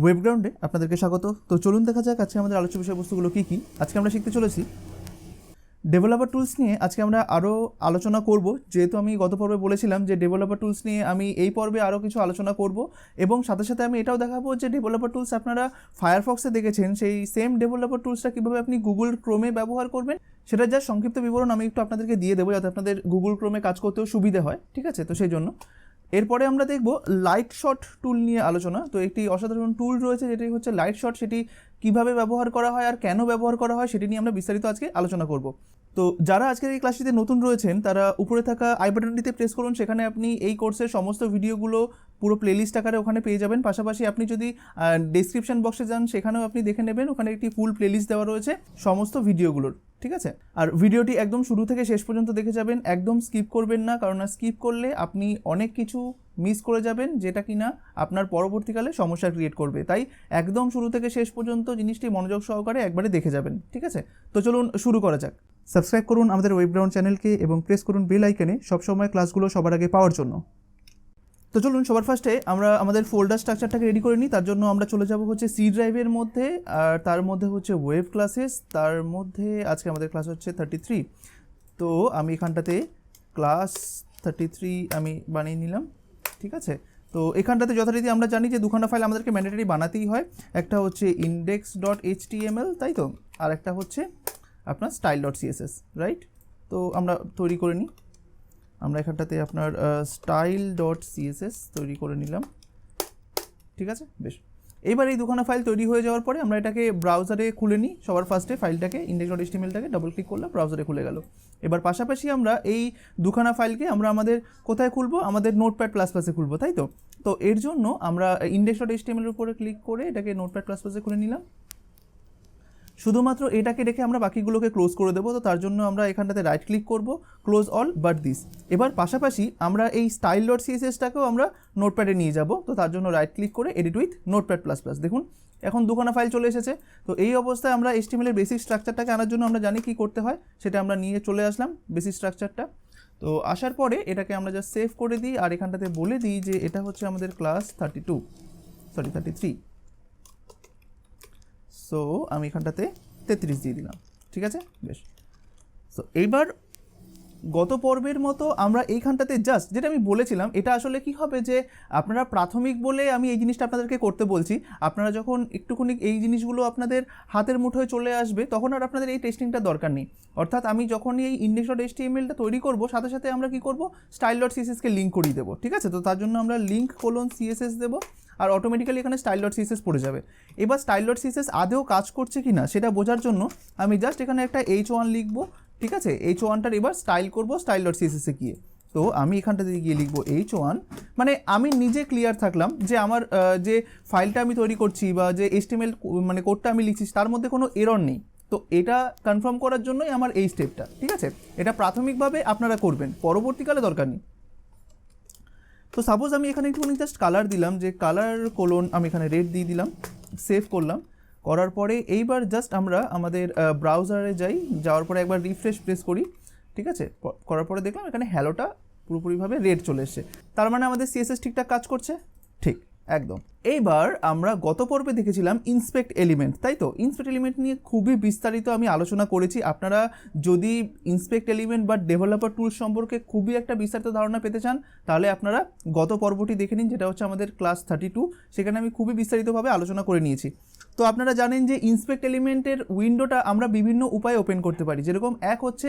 ওয়েবগ্রাউন্ডে আপনাদেরকে স্বাগত। তো চলুন দেখা যাক আজকে আমাদের আলোচ্য বিষয়বস্তুগুলো কী কী। আজকে আমরা শিখতে চলেছি ডেভেলপার টুলস নিয়ে। আজকে আমরা আরও আলোচনা করব, যেহেতু আমি গত পর্বে বলেছিলাম যে ডেভেলপার টুলস নিয়ে আমি এই পর্বে আরও কিছু আলোচনা করব, এবং সাথে সাথে আমি এটাও দেখাবো যে ডেভেলপার টুলস আপনারা ফায়ারফক্সে দেখেছেন, সেই সেম ডেভেলপার টুলসটা কীভাবে আপনি গুগল ক্রোমে ব্যবহার করবেন সেটা যা সংক্ষিপ্ত বিবরণ আমি একটু আপনাদেরকে দিয়ে দেবো, যাতে আপনাদের গুগল ক্রোমে কাজ করতেও সুবিধা হয়। ঠিক আছে, তো সেই জন্য এরপরে আমরা দেখব লাইট শট টুল নিয়ে আলোচনা। তো একটি অসাধারণ টুল রয়েছে যেটি হচ্ছে লাইট শট, সেটি কিভাবে ব্যবহার করা হয় আর কেন ব্যবহার করা হয় সেটি নিয়ে আমরা বিস্তারিত আজকে আলোচনা করব। তো যারা আজকের এই ক্লাসটিতে নতুন রয়েছেন তারা উপরে থাকা আই বাটনটিতে প্রেস করুন, সেখানে আপনি এই কোর্সের সমস্ত ভিডিওগুলো পুরো প্লেলিস্ট আকারে ওখানে পেয়ে যাবেন। পাশাপাশি আপনি যদি ডেসক্রিপশন বক্সে যান সেখানেও আপনি দেখে নেবেন, ওখানে একটি ফুল প্লেলিস্ট দেওয়া রয়েছে সমস্ত ভিডিওগুলোর। ঠিক আছে, আর ভিডিওটি একদম শুরু থেকে শেষ পর্যন্ত দেখে যাবেন, একদম স্কিপ করবেন না, কারণ স্কিপ করলে আপনি অনেক কিছু মিস করে যাবেন যেটা কিনা আপনার পরবর্তীকালে সমস্যা ক্রিয়েট করবে। তাই একদম শুরু থেকে শেষ পর্যন্ত জিনিসটি মনোযোগ সহকারে একবারে দেখে যাবেন। ঠিক আছে, তো চলুন শুরু করা যাক। সাবস্ক্রাইব করুন আমাদের ওয়েবগ্রাউন্ড চ্যানেলকে এবং প্রেস করুন বেল আইকনে সবসময় ক্লাসগুলো সবার আগে পাওয়ার জন্য। তো চলুন সবার ফার্স্টে আমরা আমাদের ফোল্ডার স্ট্রাকচারটাকে রেডি করে নিই। তার জন্য আমরা চলে যাব হচ্ছে সি ড্রাইভের মধ্যে, আর তার মধ্যে হচ্ছে ওয়েব ক্লাসেস, তার মধ্যে আজকে আমাদের ক্লাস হচ্ছে 33। তো আমি এখানটাতে ক্লাস 33 আমি বানিয়ে নিলাম। ঠিক আছে, তো এখানটাতে যথারীতি আমরা জানি যে দুখানা ফাইল আমাদেরকে ম্যান্ডেটরি বানাতেই হয়। একটা হচ্ছে index.html, তাই তো, আর একটা হচ্ছে আপনার style.css, রাইট? তো আমরা তৈরি করে নিই। আমরা এখানটাতে আপনার style.css তৈরি করে নিলাম। ঠিক আছে, বেশ। এবার এই দুখানা ফাইল তৈরি হয়ে যাওয়ার পরে আমরা এটাকে ব্রাউজারে খুলে নিই। সবার ফার্স্টে ফাইলটাকে index.htmlটাকে ডাবল ক্লিক করলাম, ব্রাউজারে খুলে গেল। এবার পাশাপাশি আমরা এই দুখানা ফাইলকে আমরা আমাদের কোথায় খুলবো, আমাদের নোটপ্যাড প্লাস প্লাসে খুলবো, তাই তো। তো এর জন্য আমরা index.html এর উপরে ক্লিক করে এটাকে নোটপ্যাড প্লাস প্লাসে খুলে নিলাম। শুধুমাত্র এটাকে রেখে আমরা বাকিগুলোকে ক্লোজ করে দেবো। তো তার জন্য আমরা এখানটাতে রাইট ক্লিক করব, ক্লোজ অল বাট দিস। এবার পাশাপাশি আমরা এই style.cssটাকেও আমরা নোটপ্যাডে নিয়ে যাব। তো তার জন্য রাইট ক্লিক করে edit with notepad plus plus. দেখুন এখন দুখানা ফাইল চলে এসেছে। তো এই অবস্থায় আমরা HTML এর বেসিক স্ট্রাকচারটাকে আনার জন্য আমরা জানি কি করতে হয়, সেটা আমরা নিয়ে চলে আসলাম বেসিক স্ট্রাকচারটা। তো আসার পরে এটাকে আমরা জাস্ট সেভ করে দিই, আর এখানটাতে বলে দিই যে এটা হচ্ছে আমাদের ক্লাস 33। সো আমি এখানটাতে 33 দিয়ে দিলাম। ঠিক আছে, বেশ। সো এইবার গত পর্বের মতো আমরা এইখানটাতে জাস্ট যেটা আমি বলেছিলাম, এটা আসলে কি হবে যে আপনারা প্রাথমিক বলে আমি এই জিনিসটা আপনাদেরকে করতে বলছি। আপনারা যখন একটুখানি এই জিনিসগুলো আপনাদের হাতের মুঠোয় চলে আসবে তখন আর আপনাদের এই টেস্টিংটা দরকার নেই। অর্থাৎ আমি যখনই এই index.htmlটা তৈরি করব সাথে সাথে আমরা কি করব, style.cssকে লিঙ্ক করিয়ে দেবো। ঠিক আছে, তো তার জন্য আমরা link:css দেবো, আর অটোমেটিক্যালি এখানে style.css পড়ে যাবে। এবার style.css আদেও কাজ করছে কি না সেটা বোঝার জন্য আমি জাস্ট এখানে একটা h1 লিখবো। ঠিক আছে, h1টার এবার স্টাইল করব style.css-এ গিয়ে। তো আমি এখানটাতে গিয়ে লিখবো h1, মানে আমি নিজে ক্লিয়ার থাকলাম যে আমার যে ফাইলটা আমি তৈরি করছি বা যে HTML মানে কোডটা আমি লিখছি তার মধ্যে কোনো এরর নেই। তো এটা কনফার্ম করার জন্যই আমার এই স্টেপটা। ঠিক আছে, এটা প্রাথমিকভাবে আপনারা করবেন, পরবর্তীকালে দরকার নেই। তো সাপোজ আমি এখানে একটুখানি জাস্ট কালার দিলাম, যে কালার কোলন আমি এখানে রেড দিয়ে দিলাম, সেভ করলাম। করার পরে এইবার জাস্ট আমরা আমাদের ব্রাউজারে যাই, যাওয়ার পরে একবার রিফ্রেশ প্রেস করি। ঠিক আছে, করার পরে দেখলাম এখানে হ্যালোটা পুরোপুরিভাবে রেড চলে এসছে, তার মানে আমাদের CSS ঠিকঠাক কাজ করছে। ঠিক, একদম। এইবার আমরা গত পর্বে দেখেছিলাম ইন্সপেক্ট এলিমেন্ট, তাই তো। ইন্সপেক্ট এলিমেন্ট নিয়ে খুবই বিস্তারিত আমি আলোচনা করেছি। আপনারা যদি ইন্সপেক্ট এলিমেন্ট বা ডেভেলপার টুলস সম্পর্কে খুবই একটা বিস্তারিত ধারণা পেতে চান তাহলে আপনারা গত পর্বটি দেখে নিন, যেটা হচ্ছে আমাদের ক্লাস 32। সেখানে আমি খুবই বিস্তারিতভাবে আলোচনা করে নিয়েছি। তো আপনারা জানেন যে ইন্সপেক্ট এলিমেন্টের উইন্ডোটা আমরা বিভিন্ন উপায়ে ওপেন করতে পারি। যেরকম এক হচ্ছে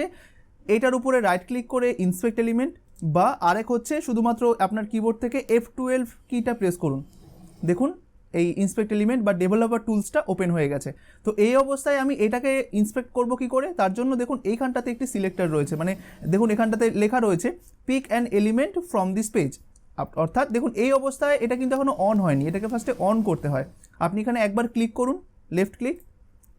এটার উপরে রাইট ক্লিক করে ইন্সপেক্ট এলিমেন্ট, বা আরেক হচ্ছে শুধুমাত্র আপনার কিবোর্ড থেকে F12 কিটা প্রেস করুন। দেখুন এই ইন্সপেক্ট এলিমেন্ট বা ডেভেলপার টুলসটা ওপেন হয়ে গেছে। তো এই অবস্থায় আমি এটাকে ইন্সপেক্ট করব কি করে, তার জন্য দেখুন এইখানটাতে একটি সিলেক্টর রয়েছে, মানে দেখুন এখানটাতে লেখা রয়েছে pick an element from this page. অর্থাৎ দেখুন এই অবস্থায় এটা কিন্তু এখনও অন হয়নি, এটাকে ফার্স্টে অন করতে হয়। আপনি এখানে একবার ক্লিক করুন, লেফট ক্লিক,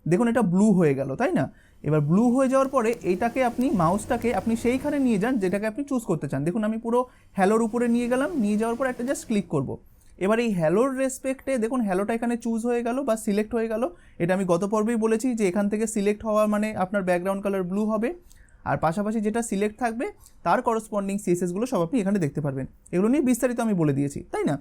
দেখুন এটা ব্লু হয়ে গেল, তাই না। এবার ব্লু হয়ে যাওয়ার পরে এইটাকে আপনি মাউসটাকে আপনি সেইখানে নিয়ে যান যেটাকে আপনি চুজ করতে চান। দেখুন আমি পুরো হ্যালোর উপরে নিয়ে গেলাম, নিয়ে যাওয়ার পর একটা জাস্ট ক্লিক করব। এবার এই হ্যালোর রেসপেক্টে দেখুন হ্যালোটা এখানে চুজ হয়ে গেল বা সিলেক্ট হয়ে গেল। এটা আমি গত পর্বেই বলেছি যে এখান থেকে সিলেক্ট হওয়া মানে আপনার ব্যাকগ্রাউন্ড কালার ব্লু হবে, আর পাশাপাশি যেটা সিলেক্ট থাকবে তার করসপন্ডিং CSSগুলো সব আপনি এখানে দেখতে পারবেন। এগুলো নিয়ে বিস্তারিত আমি বলে দিয়েছি, তাই না।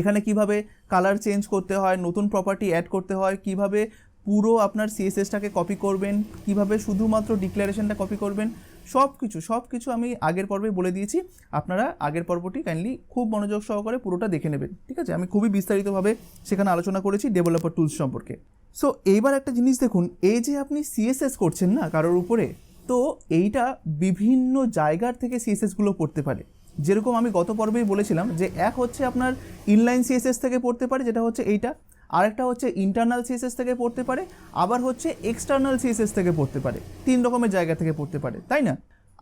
এখানে কিভাবে কালার চেঞ্জ করতে হয়, নতুন প্রপার্টি অ্যাড করতে হয়, কিভাবে পুরো আপনার সিএসএসটাকে কপি করবেন, কিভাবে শুধুমাত্র ডিক্লারেশনটা কপি করবেন, সব কিছু আমি আগের পর্বে বলে দিয়েছি। আপনারা আগের পর্বটি কাইন্ডলি খুব মনোযোগ সহকারে পুরোটা দেখে নেবেন, ঠিক আছে? আমি খুবই বিস্তারিতভাবে সেখানে আলোচনা করেছি ডেভেলপার টুলস সম্পর্কে। সো এইবার একটা জিনিস দেখুন, এই যে আপনি সিএসএস করছেন না কারোর উপরে, তো এইটা বিভিন্ন জায়গার থেকে সিএসএসগুলো পড়তে পারে। যেরকম আমি গত পর্বেই বলেছিলাম যে এক হচ্ছে আপনার ইনলাইন সিএসএস থেকে পড়তে পারে, যেটা হচ্ছে এইটা, আরেকটা হচ্ছে ইন্টারনাল সিএসএস থেকে পড়তে পারে, আবার হচ্ছে এক্সটার্নাল সিএসএস থেকে পড়তে পারে। 3 রকমের জায়গা থেকে পড়তে পারে, তাই না?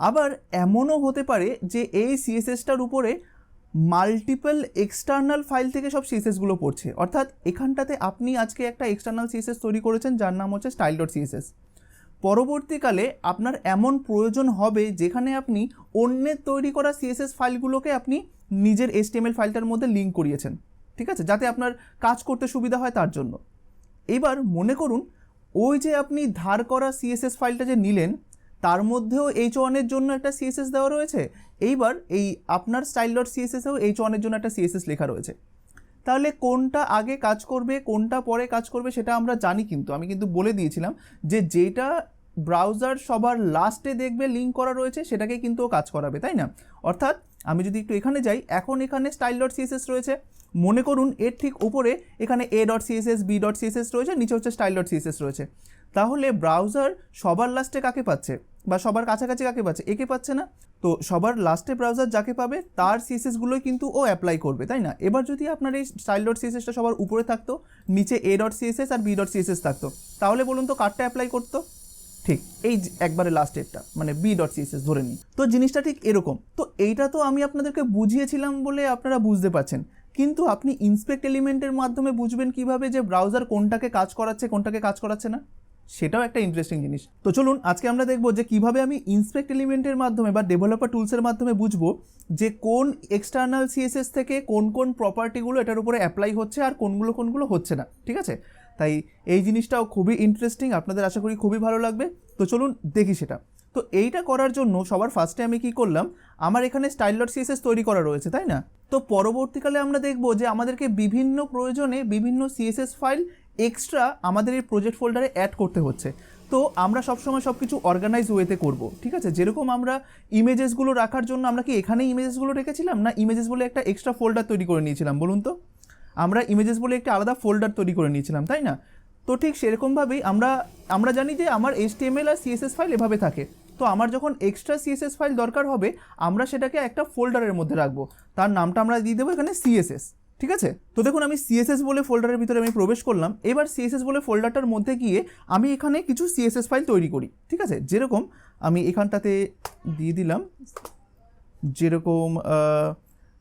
আবার এমনও হতে পারে যে এই সিএসএসটার উপরে মাল্টিপল এক্সটার্নাল ফাইল থেকে সব সিএসএসগুলো পড়ছে। অর্থাৎ এখানটাতে আপনি আজকে একটা এক্সটার্নাল সিএসএস তৈরি করেছেন যার নাম হচ্ছে style.css। পরবর্তীকালে আপনার এমন প্রয়োজন হবে যেখানে আপনি অন্যের তৈরি করা সিএসএস ফাইলগুলোকে আপনি নিজের HTML ফাইলটার মধ্যে লিঙ্ক করিয়েছেন, ঠিক আছে, যাতে আপনার কাজ করতে সুবিধা হয় তার জন্য। এবার মনে করুন ওই যে আপনি ধার করা সিএসএস ফাইলটা যে নিলেন তার মধ্যেও h1 এর জন্য একটা সিএসএস দেওয়া রয়েছে, এইবার এই আপনার style.css-এও h1 এর জন্য একটা সিএসএস লেখা রয়েছে। তাহলে কোনটা আগে কাজ করবে কোনটা পরে কাজ করবে সেটা আমরা জানি, কিন্তু আমি কিন্তু বলে দিয়েছিলাম যে যেটা ব্রাউজার সবার লাস্টে দেখবে লিঙ্ক করা রয়েছে সেটাকে কিন্তু ও কাজ করাবে, তাই না? অর্থাৎ আমি যদি একটু এখানে যাই, এখন এখানে style.css রয়েছে, মনে করুন এর ঠিক উপরে এখানে a.css b.css রয়েছে, নিচে হচ্ছে style.css রয়েছে। তাহলে ব্রাউজার সবার লাস্টে কাকে পাচ্ছে বা সবার কাছাকাছি কাকে পাচ্ছে? একে পাচ্ছে না। তো সবার লাস্টে ব্রাউজার যাকে পাবে তার সিএসএসগুলোই কিন্তু ও অ্যাপ্লাই করবে, তাই না? এবার যদি আপনার এই style.cssটা সবার উপরে থাকতো, নিচে a.css আর b.css থাকতো, তাহলে বলুন তো কারটা অ্যাপ্লাই করতো? ঠিক এই একবারে লাস্টেরটা, মানে b.css ধরে নিই। তো জিনিসটা ঠিক এরকম। তো এইটা তো আমি আপনাদেরকে বুঝিয়েছিলাম বলে আপনারা বুঝতে পারছেন, কিন্তু আপনি ইন্সপেক্ট এলিমেন্টের মাধ্যমে বুঝবেন কিভাবে যে ব্রাউজার কোনটাকে কাজ করাচ্ছে কোনটাকে কাজ করাচ্ছে না? সেটাও একটা ইন্টারেস্টিং জিনিস। তো চলুন আজকে আমরা দেখব যে কিভাবে আমি ইন্সপেক্ট এলিমেন্টের মাধ্যমে বা ডেভেলপার টুলসের মাধ্যমে বুঝবো যে কোন এক্সটার্নাল সিএসএস থেকে কোন কোন প্রপার্টিগুলো এটার উপরে অ্যাপ্লাই হচ্ছে আর কোনগুলো হচ্ছে না, ঠিক আছে? তাই এই জিনিসটাও খুবই ইন্টারেস্টিং, আপনাদের আশা করি খুবই ভালো লাগবে। তো চলুন দেখি সেটা। তো এইটা করার জন্য সবার ফার্স্টে আমি কি করলাম, আমার এখানে style.css তৈরি করা রয়েছে, তাই না? তো পরবর্তীকালে আমরা দেখব যে আমাদেরকে বিভিন্ন প্রয়োজনে বিভিন্ন সিএসএস ফাইল এক্সট্রা আমাদের এই প্রজেক্ট ফোল্ডারে অ্যাড করতে হচ্ছে। তো আমরা সবসময় সব কিছু অর্গানাইজ ওয়েতে করব, ঠিক আছে? যেরকম আমরা ইমেজেসগুলো রাখার জন্য আমরা কি এখানেই ইমেজেসগুলো রেখেছিলাম, না ইমেজেস বলে একটা এক্সট্রা ফোল্ডার তৈরি করে নিয়েছিলাম? বলুন তো, আমরা ইমেজেস বলে একটা আলাদা ফোল্ডার তৈরি করে নিয়েছিলাম, তাই না? তো ঠিক সেরকমভাবেই আমরা জানি যে আমার HTML আর CSS ফাইল এভাবে থাকে। তো আমার যখন এক্সট্রা CSS ফাইল দরকার হবে আমরা সেটাকে একটা ফোল্ডারের মধ্যে রাখবো, তার নামটা আমরা দিয়ে দেবো এখানে CSS, ঠিক আছে? তো দেখুন আমি CSS বলে ফোল্ডারের ভিতরে আমি প্রবেশ করলাম। এবার CSS বলে ফোল্ডারটার মধ্যে গিয়ে আমি এখানে কিছু CSS ফাইল তৈরি করি, ঠিক আছে? যেরকম আমি এখানটাতে দিয়ে দিলাম, যেরকম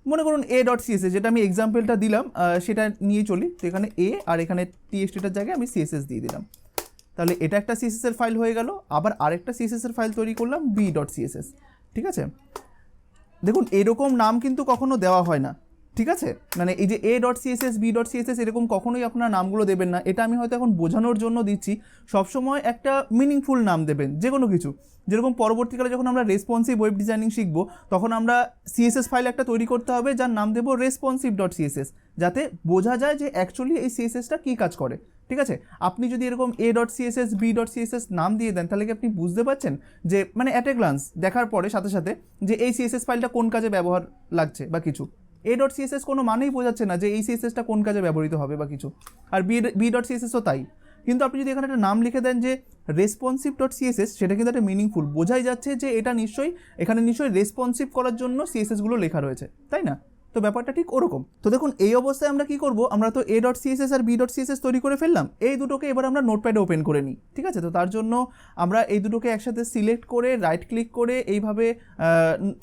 মনে করুন a.css, যেটা আমি এক্সাম্পলটা দিলাম সেটা নিয়ে চলি। তো এখানে a আর এখানে txt-টার জায়গায় আমি CSS দিয়ে দিলাম। তাহলে এটা একটা CSS এর ফাইল হয়ে গেল। আবার আরেকটা CSS এর ফাইল তৈরি করলাম b.css, ঠিক আছে? দেখুন এরকম নাম কিন্তু কখনো দেওয়া হয় না, ঠিক আছে? মানে এই যে a.css b.css এরকম কখনোই আপনারা নামগুলো দেবেন না। এটা আমি হয়তো এখন বোঝানোর জন্য দিচ্ছি, সবসময় একটা মিনিংফুল নাম দেবেন যে কোনো কিছু। যেরকম পরবর্তীকালে যখন আমরা রেসপন্সিভ ওয়েব ডিজাইনিং শিখবো তখন আমরা CSS ফাইল একটা তৈরি করতে হবে যার নাম দেবো responsive.css, যাতে বোঝা যায় যে অ্যাকচুয়ালি এই CSSটা কী কাজ করে, ঠিক আছে? আপনি যদি এরকম a.css b.css নাম দিয়ে দেন তাহলে কি আপনি বুঝতে পারছেন যে মানে অ্যাট এ গ্লান্স দেখার পরে সাথে সাথে যে এই CSS ফাইলটা কোন কাজে ব্যবহার লাগছে বা কিছু? a.css কোনো মানেই বোঝাচ্ছে না যে এই CSSটা কোন কাজে ব্যবহৃত হবে বা কিছু, আর b.css-ও তাই। কিন্তু আপনি যদি এখানে একটা নাম লিখে দেন যে responsive.css, সেটা কিন্তু একটা মিনিংফুল, বোঝাই যাচ্ছে যে এটা এখানে নিশ্চয়ই রেসপন্সিভ করার জন্য CSS-গুলো লেখা রয়েছে, তাই না? তো ব্যাপারটা ঠিক ওরকম। তো দেখুন এই অবস্থায় আমরা কি করব, আমরা তো a.css আর b.css তৈরি করে ফেললাম, এই দুটোকে এবার আমরা নোটপ্যাডে ওপেন করে নিই, ঠিক আছে? তো তার জন্য আমরা এই দুটোকে একসাথে সিলেক্ট করে রাইট ক্লিক করে এইভাবে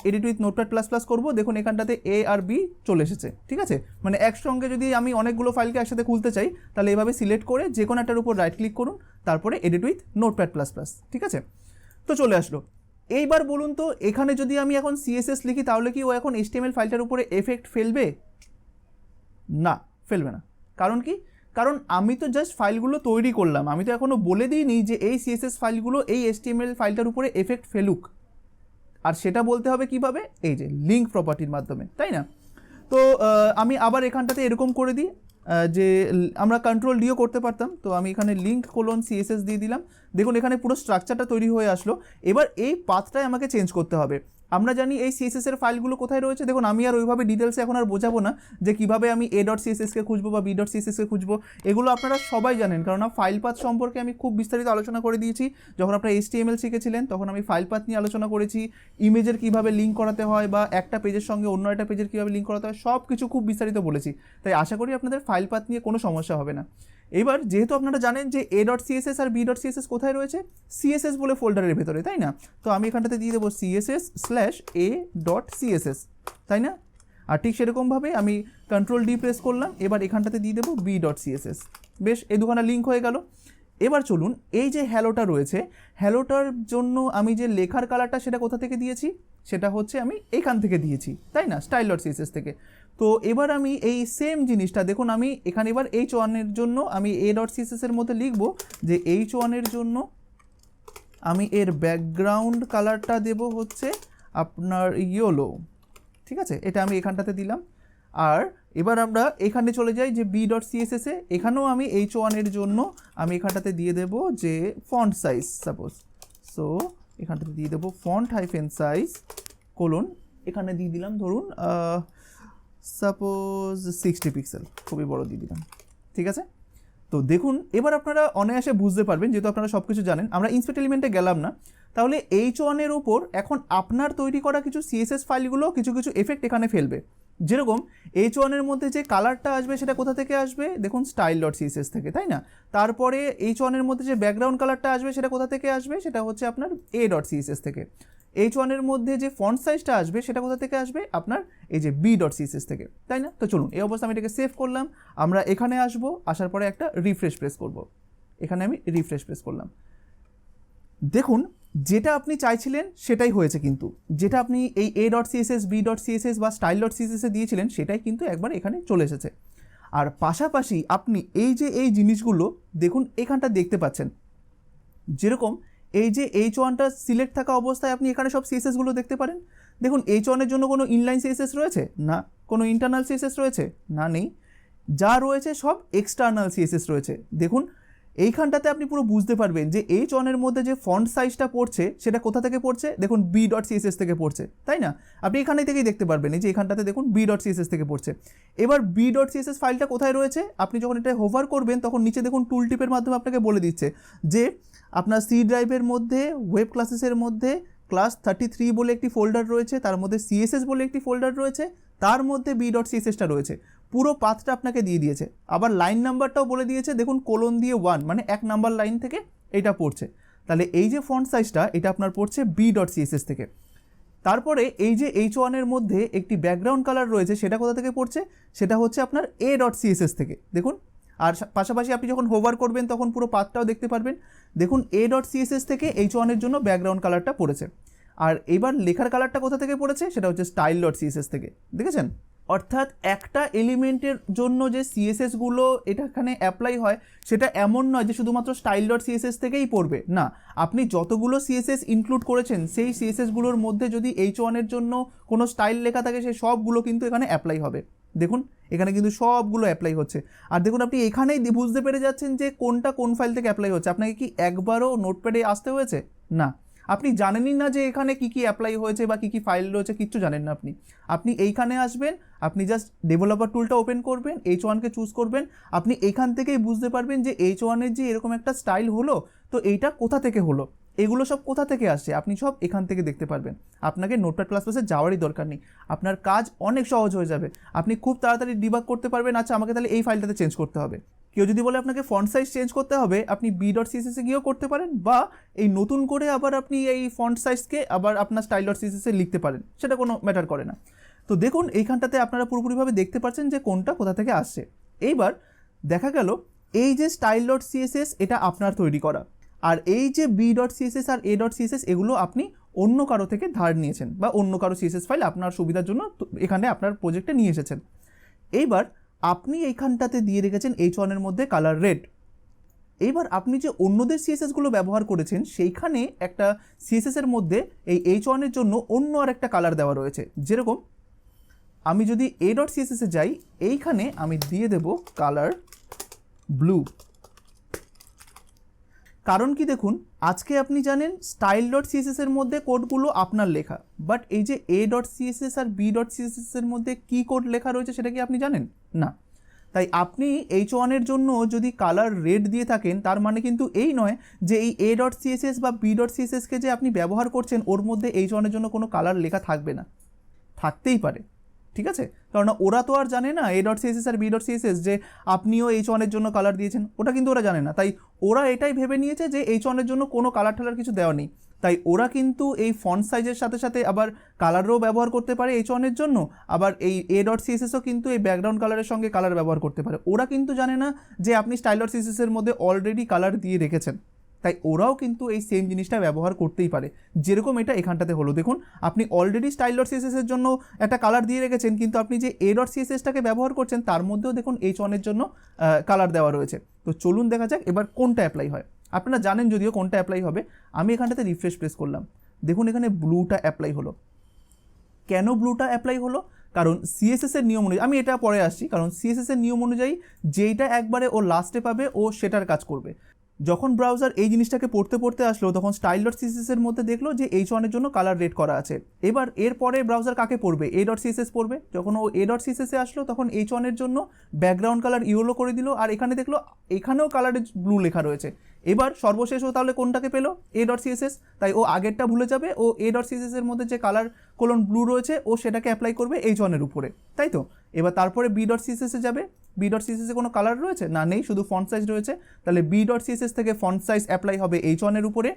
edit with notepad plus plus করবো। দেখুন এখানটাতে a আর b চলে এসেছে, ঠিক আছে? মানে একসঙ্গে যদি আমি অনেকগুলো ফাইলকে একসাথে খুলতে চাই তাহলে এইভাবে সিলেক্ট করে যে কোনো একটার উপর রাইট ক্লিক করুন, তারপরে edit with notepad plus plus, ঠিক আছে? তো চলে আসলো। এইবার বলুন তো এখানে যদি আমি এখন CSS লিখি তাহলে কি ও এখন HTML ফাইলটার উপরে এফেক্ট ফেলবে? না, ফেলবে না। কারণ কি? কারণ আমি তো জাস্ট ফাইলগুলো তৈরি করলাম, আমি তো এখনও বলে দিইনি যে এই CSS ফাইলগুলো এই HTML ফাইলটার উপরে এফেক্ট ফেলুক। আর সেটা বলতে হবে কিভাবে? এই যে লিঙ্ক প্রপার্টির মাধ্যমে, তাই না? তো আমি আবার এখানটাতে এরকম করে দিই যে আমরা কন্ট্রোল ডিও করতে পারতাম, তো আমি এখানে লিঙ্ক কোলন সিএসএস দিয়ে দিলাম। দেখুন এখানে পুরো স্ট্রাকচারটা তৈরি হয়ে আসলো। এবার এই পাথটাই আমাকে চেঞ্জ করতে হবে। আমরা জানি এই সিএসএস এর ফাইলগুলো কোথায় রয়েছে। দেখুন আমি আর ওইভাবে ডিটেলসে এখন আর বোঝাবো না যে কীভাবে আমি a.css-কে খুঁজবো বা b.css-কে খুঁজবো, এগুলো আপনারা সবাই জানেন, কারণ ফাইল পাথ সম্পর্কে আমি খুব বিস্তারিত আলোচনা করে দিয়েছি। যখন আপনারা HTML শিখেছিলেন তখন আমি ফাইল পাথ নিয়ে আলোচনা করেছি, ইমেজের কীভাবে লিঙ্ক করাতে হয় বা একটা পেজের সঙ্গে অন্য একটা পেজের কীভাবে লিঙ্ক করাতে হয় সব কিছু খুব বিস্তারিত বলেছি। তাই আশা করি আপনাদের ফাইল পাথ নিয়ে কোনো সমস্যা হবে না। এবার যেহেতু আপনারা জানেন যে a.css আর b.css কোথায় রয়েছে, CSS বলে ফোল্ডারের ভেতরে, তাই না? তো আমি এখানটাতে দিয়ে দেবো css/a.css, তাই না? আর ঠিক সেরকমভাবে আমি কন্ট্রোল ডি প্রেস করলাম, এবার এখানটাতে দিয়ে দেবো b.css। বেশ, এই দুখানা লিঙ্ক হয়ে গেল। এবার চলুন, এই যে হ্যালোটা রয়েছে, হ্যালোটার জন্য আমি যে লেখার কালারটা সেটা কোথা থেকে দিয়েছি, সেটা হচ্ছে আমি এখান থেকে দিয়েছি, তাই না? style.css থেকে। তো এবার আমি এই সেম জিনিসটা দেখুন, আমি এখানে এবার h1 এর জন্য আমি a.css এর মধ্যে লিখব যে h1 এর জন্য আমি এর ব্যাকগ্রাউন্ড কালারটা দেব হচ্ছে আপনার ইয়েলো, ঠিক আছে? এটা আমি এখানটাতে দিলাম। আর এবার আমরা এখানে চলে যাই যে b.css এ, এখানেও আমি h1 এর জন্য আমি এখানটাতে দিয়ে দেব যে ফন্ট সাইজ, সাপোজ সো এখানটাতে দিয়ে দেবো font-size কোলন, এখানে দিয়ে দিলাম ধরুন সাপোজ 60 পিক্সেল, খুবই বড় দিয়ে দিলাম, ঠিক আছে? তো দেখুন এবার আপনারা অনায়াসে বুঝতে পারবেন, যেহেতু আপনারা সব কিছু জানেন। আমরা ইন্সপেক্ট এলিমেন্টে গেলাম না, তাহলে h1 এর ওপর এখন আপনার তৈরি করা কিছু CSS ফাইলগুলো কিছু কিছু এফেক্ট এখানে ফেলবে। যেরকম h1 এর মধ্যে যে কালারটা আসবে সেটা কোথা থেকে আসবে, দেখুন style.css থেকে, তাই না? তারপরে h1 এর মধ্যে যে ব্যাকগ্রাউন্ড কালারটা আসবে সেটা কোথা থেকে আসবে, সেটা হচ্ছে আপনার a.css থেকে। h1 এর মধ্যে যে ফন্ট সাইজটা আসবে সেটা কোথা থেকে আসবে, আপনার এই যে b.css থেকে, তাই না? তো চলুন, এই অবস্থা আমি এটাকে সেভ করলাম। আমরা এখানে আসবো, আসার পরে একটা রিফ্রেশ প্রেস করব। এখানে আমি রিফ্রেশ প্রেস করলাম। দেখুন যেটা আপনি চাইছিলেন সেটাই হয়েছে, কিন্তু যেটা আপনি এই a.css, b.css বা style.css এ দিয়েছিলেন সেটাই কিন্তু একবার এখানে চলে এসেছে। আর পাশাপাশি আপনি এই জিনিসগুলো দেখুন এখানটা দেখতে পাচ্ছেন, যেরকম এই যে h1টা সিলেক্ট থাকা অবস্থায় আপনি এখানে সব CSSগুলো দেখতে পারেন। দেখুন h1 এর জন্য কোনো ইনলাইন CSS রয়েছে না, কোনো ইন্টারনাল CSS রয়েছে না, নেই। যা রয়েছে সব এক্সটার্নাল CSS রয়েছে। দেখুন এইখানটাতে আপনি পুরো বুঝতে পারবেন যে h1 এর মধ্যে যে ফন্ট সাইজটা পড়ছে সেটা কোথা থেকে পড়ছে, দেখুন b.css থেকে পড়ছে, তাই না? আপনি এখানে থেকেই দেখতে পারবেন, এই যে এখানটাতে দেখুন b.css থেকে পড়ছে। এবার b.css ফাইলটা কোথায় রয়েছে, আপনি যখন এটা হোভার করবেন তখন নিচে দেখুন টুল টিপের মাধ্যমে আপনাকে বলে দিচ্ছে যে আপনার সি ড্রাইভের মধ্যে ওয়েব ক্লাসেসের মধ্যে ক্লাস 33 বলে একটি ফোল্ডার রয়েছে, তার মধ্যে CSS বলে একটি ফোল্ডার রয়েছে, তার মধ্যে b.css-টা রয়েছে। পুরো পাথটা আপনাকে দিয়ে দিয়েছে, আবার লাইন নাম্বারটাও বলে দিয়েছে, দেখুন কোলন দিয়ে 1, মানে 1 নাম্বার লাইন থেকে এটা পড়ছে। তাহলে এই যে ফন্ট সাইজটা এটা আপনার পড়ছে b.css থেকে। তারপরে এই যে h1 এর মধ্যে একটি ব্যাকগ্রাউন্ড কালার রয়েছে সেটা কোথা থেকে পড়ছে, সেটা হচ্ছে আপনার a.css থেকে। দেখুন, আর পাশাপাশি আপনি যখন হোভার করবেন তখন পুরো পাথটাও দেখতে পারবেন। দেখুন a.css থেকে h1 এর জন্য ব্যাকগ্রাউন্ড কালারটা পড়েছে। আর এবার লেখার কালারটা কোথা থেকে পড়েছে, সেটা হচ্ছে style.css থেকে। দেখেছেন? অর্থাৎ একটা এলিমেন্টের জন্য যে CSSগুলো এটা এখানে অ্যাপ্লাই হয় সেটা এমন নয় যে শুধুমাত্র style.css থেকেই পড়বে, না, আপনি যতগুলো CSS ইনক্লুড করেছেন সেই CSSগুলোর মধ্যে যদি h1 এর জন্য কোনো স্টাইল লেখা থাকে সেই সবগুলো কিন্তু এখানে অ্যাপ্লাই হবে। দেখুন এখানে কিন্তু সবগুলো অ্যাপ্লাই হচ্ছে। আর দেখুন আপনি এখানেই বুঝতে পেরে যাচ্ছেন যে কোনটা কোন ফাইল থেকে অ্যাপ্লাই হচ্ছে। আপনাকে কি একবারও নোটপ্যাডে আসতে হয়েছে? না, আপনি জানেনই না যে এখানে কি কি অ্যাপ্লাই হয়েছে বা কি কি ফাইল রয়েছে, কিচ্ছু জানেন না। আপনি এইখানে আসবেন, আপনি জাস্ট ডেভেলপার টুলটা ওপেন করবেন, h1কে চুজ করবেন, আপনি এখান থেকেই বুঝতে পারবেন যে h1 এর যে এরকম একটা স্টাইল হলো, তো এইটা কোথা থেকে হলো, এগুলো সব কোথা থেকে আসছে আপনি সব এখান থেকে দেখতে পারবেন। আপনাকে নোটপ্যাড প্লাস প্লাসে যাওয়ারই দরকার নেই, আপনার কাজ অনেক সহজ হয়ে যাবে। আপনি খুব তাড়াতাড়ি ডিবাগ করতে পারবেন, আচ্ছা আমাকে তাহলে এই ফাইলটাতে চেঞ্জ করতে হবে। কেউ যদি বলে আপনাকে ফন্ট সাইজ চেঞ্জ করতে হবে, আপনি b.css এ গিয়েও করতে পারেন, বা এই নতুন করে আবার আপনি এই ফন্ট সাইজকে আবার আপনার style.css এ লিখতে পারেন, সেটা কোনো ম্যাটার করে না। তো দেখুন এইখানটাতে আপনারা পুরোপুরিভাবে দেখতে পাচ্ছেন যে কোনটা কোথা থেকে আসছে। এইবার দেখা গেল এই যে style.css এটা আপনার তৈরি করা, আর এই যে b.css আর a.css এগুলো আপনি অন্য কারো থেকে ধার নিয়েছেন বা অন্য কারো CSS ফাইল আপনার সুবিধার জন্য এখানে আপনার প্রজেক্টে নিয়ে এসেছেন। এইবার আপনি এইখানটাতে দিয়ে রেখেছেন h1 এর মধ্যে কালার রেড। এইবার আপনি যে অন্যদের CSSগুলো ব্যবহার করেছেন সেইখানে একটা CSS এর মধ্যে এই h1 এর জন্য অন্য আর একটা কালার দেওয়া রয়েছে। যেরকম আমি যদি এ ডট সিএসএসে যাই, এইখানে আমি দিয়ে দেব কালার ব্লু। কারণ কি দেখুন, আজকে আপনি জানেন স্টাইল ডট সিএসএস এর মধ্যে কোডগুলো আপনার লেখা, বাট এই যে এ ডট সিএসএস আর বি ডট সিএসএস এর মধ্যে কী কোড লেখা রয়েছে সেটা কি আপনি জানেন না। তাই আপনি H1 এর জন্য যদি কালার রেড দিয়ে থাকেন, তার মানে কিন্তু এই নয় যে এই এ ডট সিএসএস বা বি ডট সিএসএসকে যে আপনি ব্যবহার করছেন ওর মধ্যে H1 এর জন্য কোনো কালার লেখা থাকবে না, থাকতেই পারে, ঠিক আছে। কারণ ওরা তো আর জানে না এ ডট সিএসএস আর বি ডট সিএসএস যে আপনিও H1 এর জন্য কালার দিয়েছেন, ওটা কিন্তু ওরা জানে না। তাই ওরা এটাই ভেবে নিয়েছে যে H1 এর জন্য কোনো কালার ঠালার কিছু দেওয়া নেই। তাই ওরা কিন্তু এই ফন্ট সাইজের সাথে সাথে আবার কালারও ব্যবহার করতে পারে H1 এর জন্য, আবার এই এ ডট সিএসএসও কিন্তু এই ব্যাকগ্রাউন্ড কালারের সঙ্গে কালার ব্যবহার করতে পারে। ওরা কিন্তু জানে না যে আপনি স্টাইল ডট সিএসএস এর মধ্যে অলরেডি কালার দিয়ে রেখেছেন, তাই ওরাও কিন্তু এই সেম জিনিসটা ব্যবহার করতেই পারে। যেরকম এটা এখানটাতে হলো, দেখুন আপনি অলরেডি স্টাইল ডট সিএসএস এর জন্য একটা কালার দিয়ে রেখেছেন, কিন্তু আপনি যে এ ডট সিএসএসটাকে ব্যবহার করছেন তার মধ্যেও দেখুন H1 এর জন্য কালার দেওয়া রয়েছে। তো চলুন দেখা যাক এবার কোনটা অ্যাপ্লাই হয়। আপনারা জানেন যদিও কোনটা অ্যাপ্লাই হবে। আমি এখানটাতে রিফ্রেশ প্রেস করলাম, দেখুন এখানে ব্লুটা অ্যাপ্লাই হলো। কেন ব্লুটা অ্যাপ্লাই হলো? কারণ সিএসএস এর নিয়ম অনুযায়ী, আমি এটা পরে আসছি, কারণ সিএসএস এর নিয়ম অনুযায়ী যেইটা একবারে ও লাস্টে পাবে ও সেটার কাজ করবে। যখন ব্রাউজার এই জিনিসটাকে পড়তে পড়তে আসলো তখন স্টাইল ডট সিএসএস এর মধ্যে দেখলো যে H1 এর জন্য কালার রেড করা আছে। এবার এরপরে ব্রাউজার কাকে পড়বে? এ ডট সিএসএস পড়বে। যখন ও এ ডট সিএসএসে আসলো তখন H1 এর জন্য ব্যাকগ্রাউন্ড কালার ইয়েলো করে দিল, আর এখানে দেখলো এখানেও কালারে ব্লু লেখা রয়েছে। এবার সর্বশেষ ও তাহলে কোনটাকে পেলো? এ ডট সিএসএস। তাই ও আগেরটা ভুলে যাবে, ও এ ডট সিএসএস এর মধ্যে যে কালার কোলন ব্লু রয়েছে ও সেটাকে অ্যাপ্লাই করবে H1 এর উপরে, তাই তো। এবার তারপরে বি ডট সিএসএসে যাবে। বি ডট সিএসএসে কোনো কালার রয়েছে না? নেই, শুধু ফন্ট সাইজ রয়েছে। তাহলে বি ডট সিএসএস থেকে ফন্ট সাইজ অ্যাপ্লাই হবে H1 এর উপরে।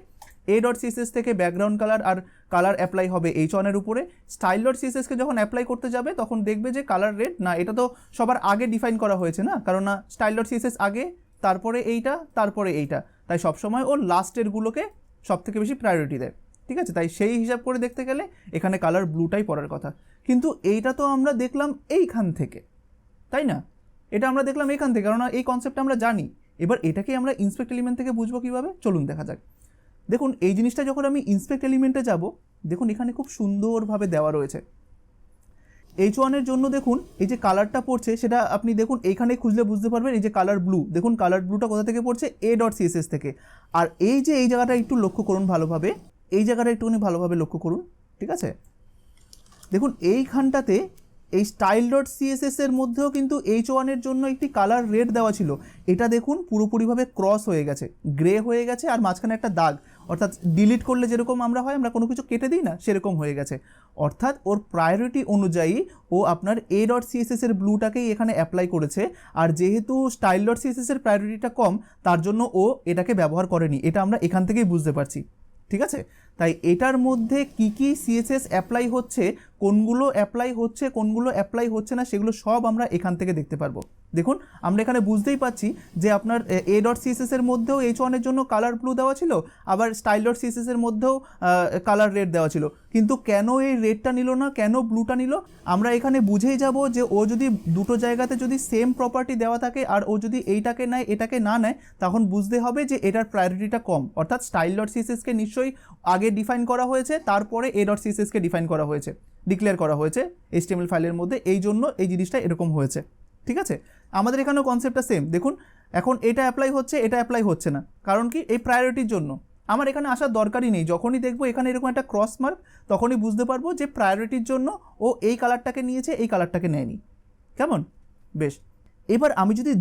এ ডট সিএসএস থেকে ব্যাকগ্রাউন্ড কালার আর কালার অ্যাপ্লাই হবে H1 এর উপরে। স্টাইল ডট সিএসএসকে যখন অ্যাপ্লাই করতে যাবে তখন দেখবে যে কালার রেড না, এটা তো সবার আগে ডিফাইন করা হয়েছে না, কারণ না স্টাইল ডট সিএসএস আগে, তারপরে এইটা, তারপরে এইটা। তাই সবসময় ও লাস্টেরগুলোকে সব থেকে বেশি প্রায়োরিটি দেয়, ঠিক আছে। তাই সেই হিসাব করে দেখতে গেলে এখানে কালার ব্লুটাই পড়ার কথা। কিন্তু এইটা তো আমরা দেখলাম এইখান থেকে, তাই না? এটা আমরা দেখলাম এখান থেকে, কারণ এই কনসেপ্টটা আমরা জানি। এবার এটাকে আমরা ইন্সপেক্ট এলিমেন্ট থেকে বুঝবো কীভাবে, চলুন দেখা যাক। দেখুন এই জিনিসটা যখন আমি ইন্সপেক্ট এলিমেন্টে যাব, দেখুন এখানে খুব সুন্দরভাবে দেওয়া রয়েছে। H1 এর জন্য দেখুন এই যে কালারটা পড়ছে সেটা আপনি দেখুন এইখানে খুঁজলে বুঝতে পারবেন। এই যে কালার ব্লু, দেখুন কালার ব্লুটা কোথা থেকে পড়ছে? এ ডট সিএসএস থেকে। আর এই যে এই জায়গাটা একটু লক্ষ্য করুন ভালোভাবে, এই জায়গাটা একটুখানি ভালোভাবে লক্ষ্য করুন, ঠিক আছে। দেখুন এইখানটাতে এই স্টাইল ডট সিএসএস এর মধ্যেও কিন্তু H1 এর জন্য একটি কালার রেড দেওয়া ছিল। এটা দেখুন পুরোপুরিভাবে ক্রস হয়ে গেছে, গ্রে হয়ে গেছে, আর মাঝখানে একটা দাগ, অর্থাৎ ডিলিট করলে যেরকম আমরা কোনো কিছু কেটে দিই না, সেরকম হয়ে গেছে। অর্থাৎ ওর প্রায়োরিটি অনুযায়ী ও আপনার এ ডট সিএসএস এর ব্লুটাকেই এখানে অ্যাপ্লাই করেছে। আর যেহেতু স্টাইল ডট সিএসএস এর প্রায়োরিটিটা কম, তার জন্য ও এটাকে ব্যবহার করেনি। এটা আমরা এখান থেকেই বুঝতে পারছি, ঠিক আছে। তাই এটার মধ্যে কি কি সিএসএস অ্যাপ্লাই হচ্ছে, কোনগুলো অ্যাপ্লাই হচ্ছে, কোনগুলো অ্যাপ্লাই হচ্ছে না, সেগুলো সব আমরা এখান থেকে দেখতে পারবো। দেখুন আমরা এখানে বুঝতেই পাচ্ছি যে আপনার এ ডট সিএসএস এর মধ্যেও H1 এর জন্য কালার ব্লু দেওয়া ছিল, আবার স্টাইল ডট সিএসএস এর মধ্যেও কালার রেড দেওয়া ছিল। কিন্তু কেন এই রেডটা নিল না, কেন ব্লুটা নিল, আমরা এখানে বুঝেই যাব যে ও যদি দুটো জায়গাতে যদি সেম প্রপার্টি দেওয়া থাকে আর ও যদি এইটাকে নেয় এটাকে না নেয়, তখন বুঝতে হবে যে এটার প্রায়োরিটিটা কম। অর্থাৎ স্টাইল ডট সিএসএসকে নিশ্চয়ই আগে ডিফাইন করা হয়েছে, তারপরে এ ডট সিএসএসকে ডিফাইন করা হয়েছে, ডিক্লেয়ার করা হয়েছে HTML ফাইলের মধ্যে, এই জন্য এই জিনিসটা এরকম হয়েছে, ঠিক আছে। আমাদের এখানেও কনসেপ্টটা সেম। দেখুন এখন এটা অ্যাপ্লাই হচ্ছে, এটা অ্যাপ্লাই হচ্ছে না, কারণ কি? এই প্রায়োরিটির জন্য। আমার এখানে আসার দরকারই নেই, যখনই দেখবো এখানে এরকম একটা ক্রস মার্ক তখনই বুঝতে পারবো যে প্রায়োরিটির জন্য ও এই কালারটাকে নিয়েছে, এই কালারটাকে নেয়নি। কেমন? বেশ। এবার আমি যদি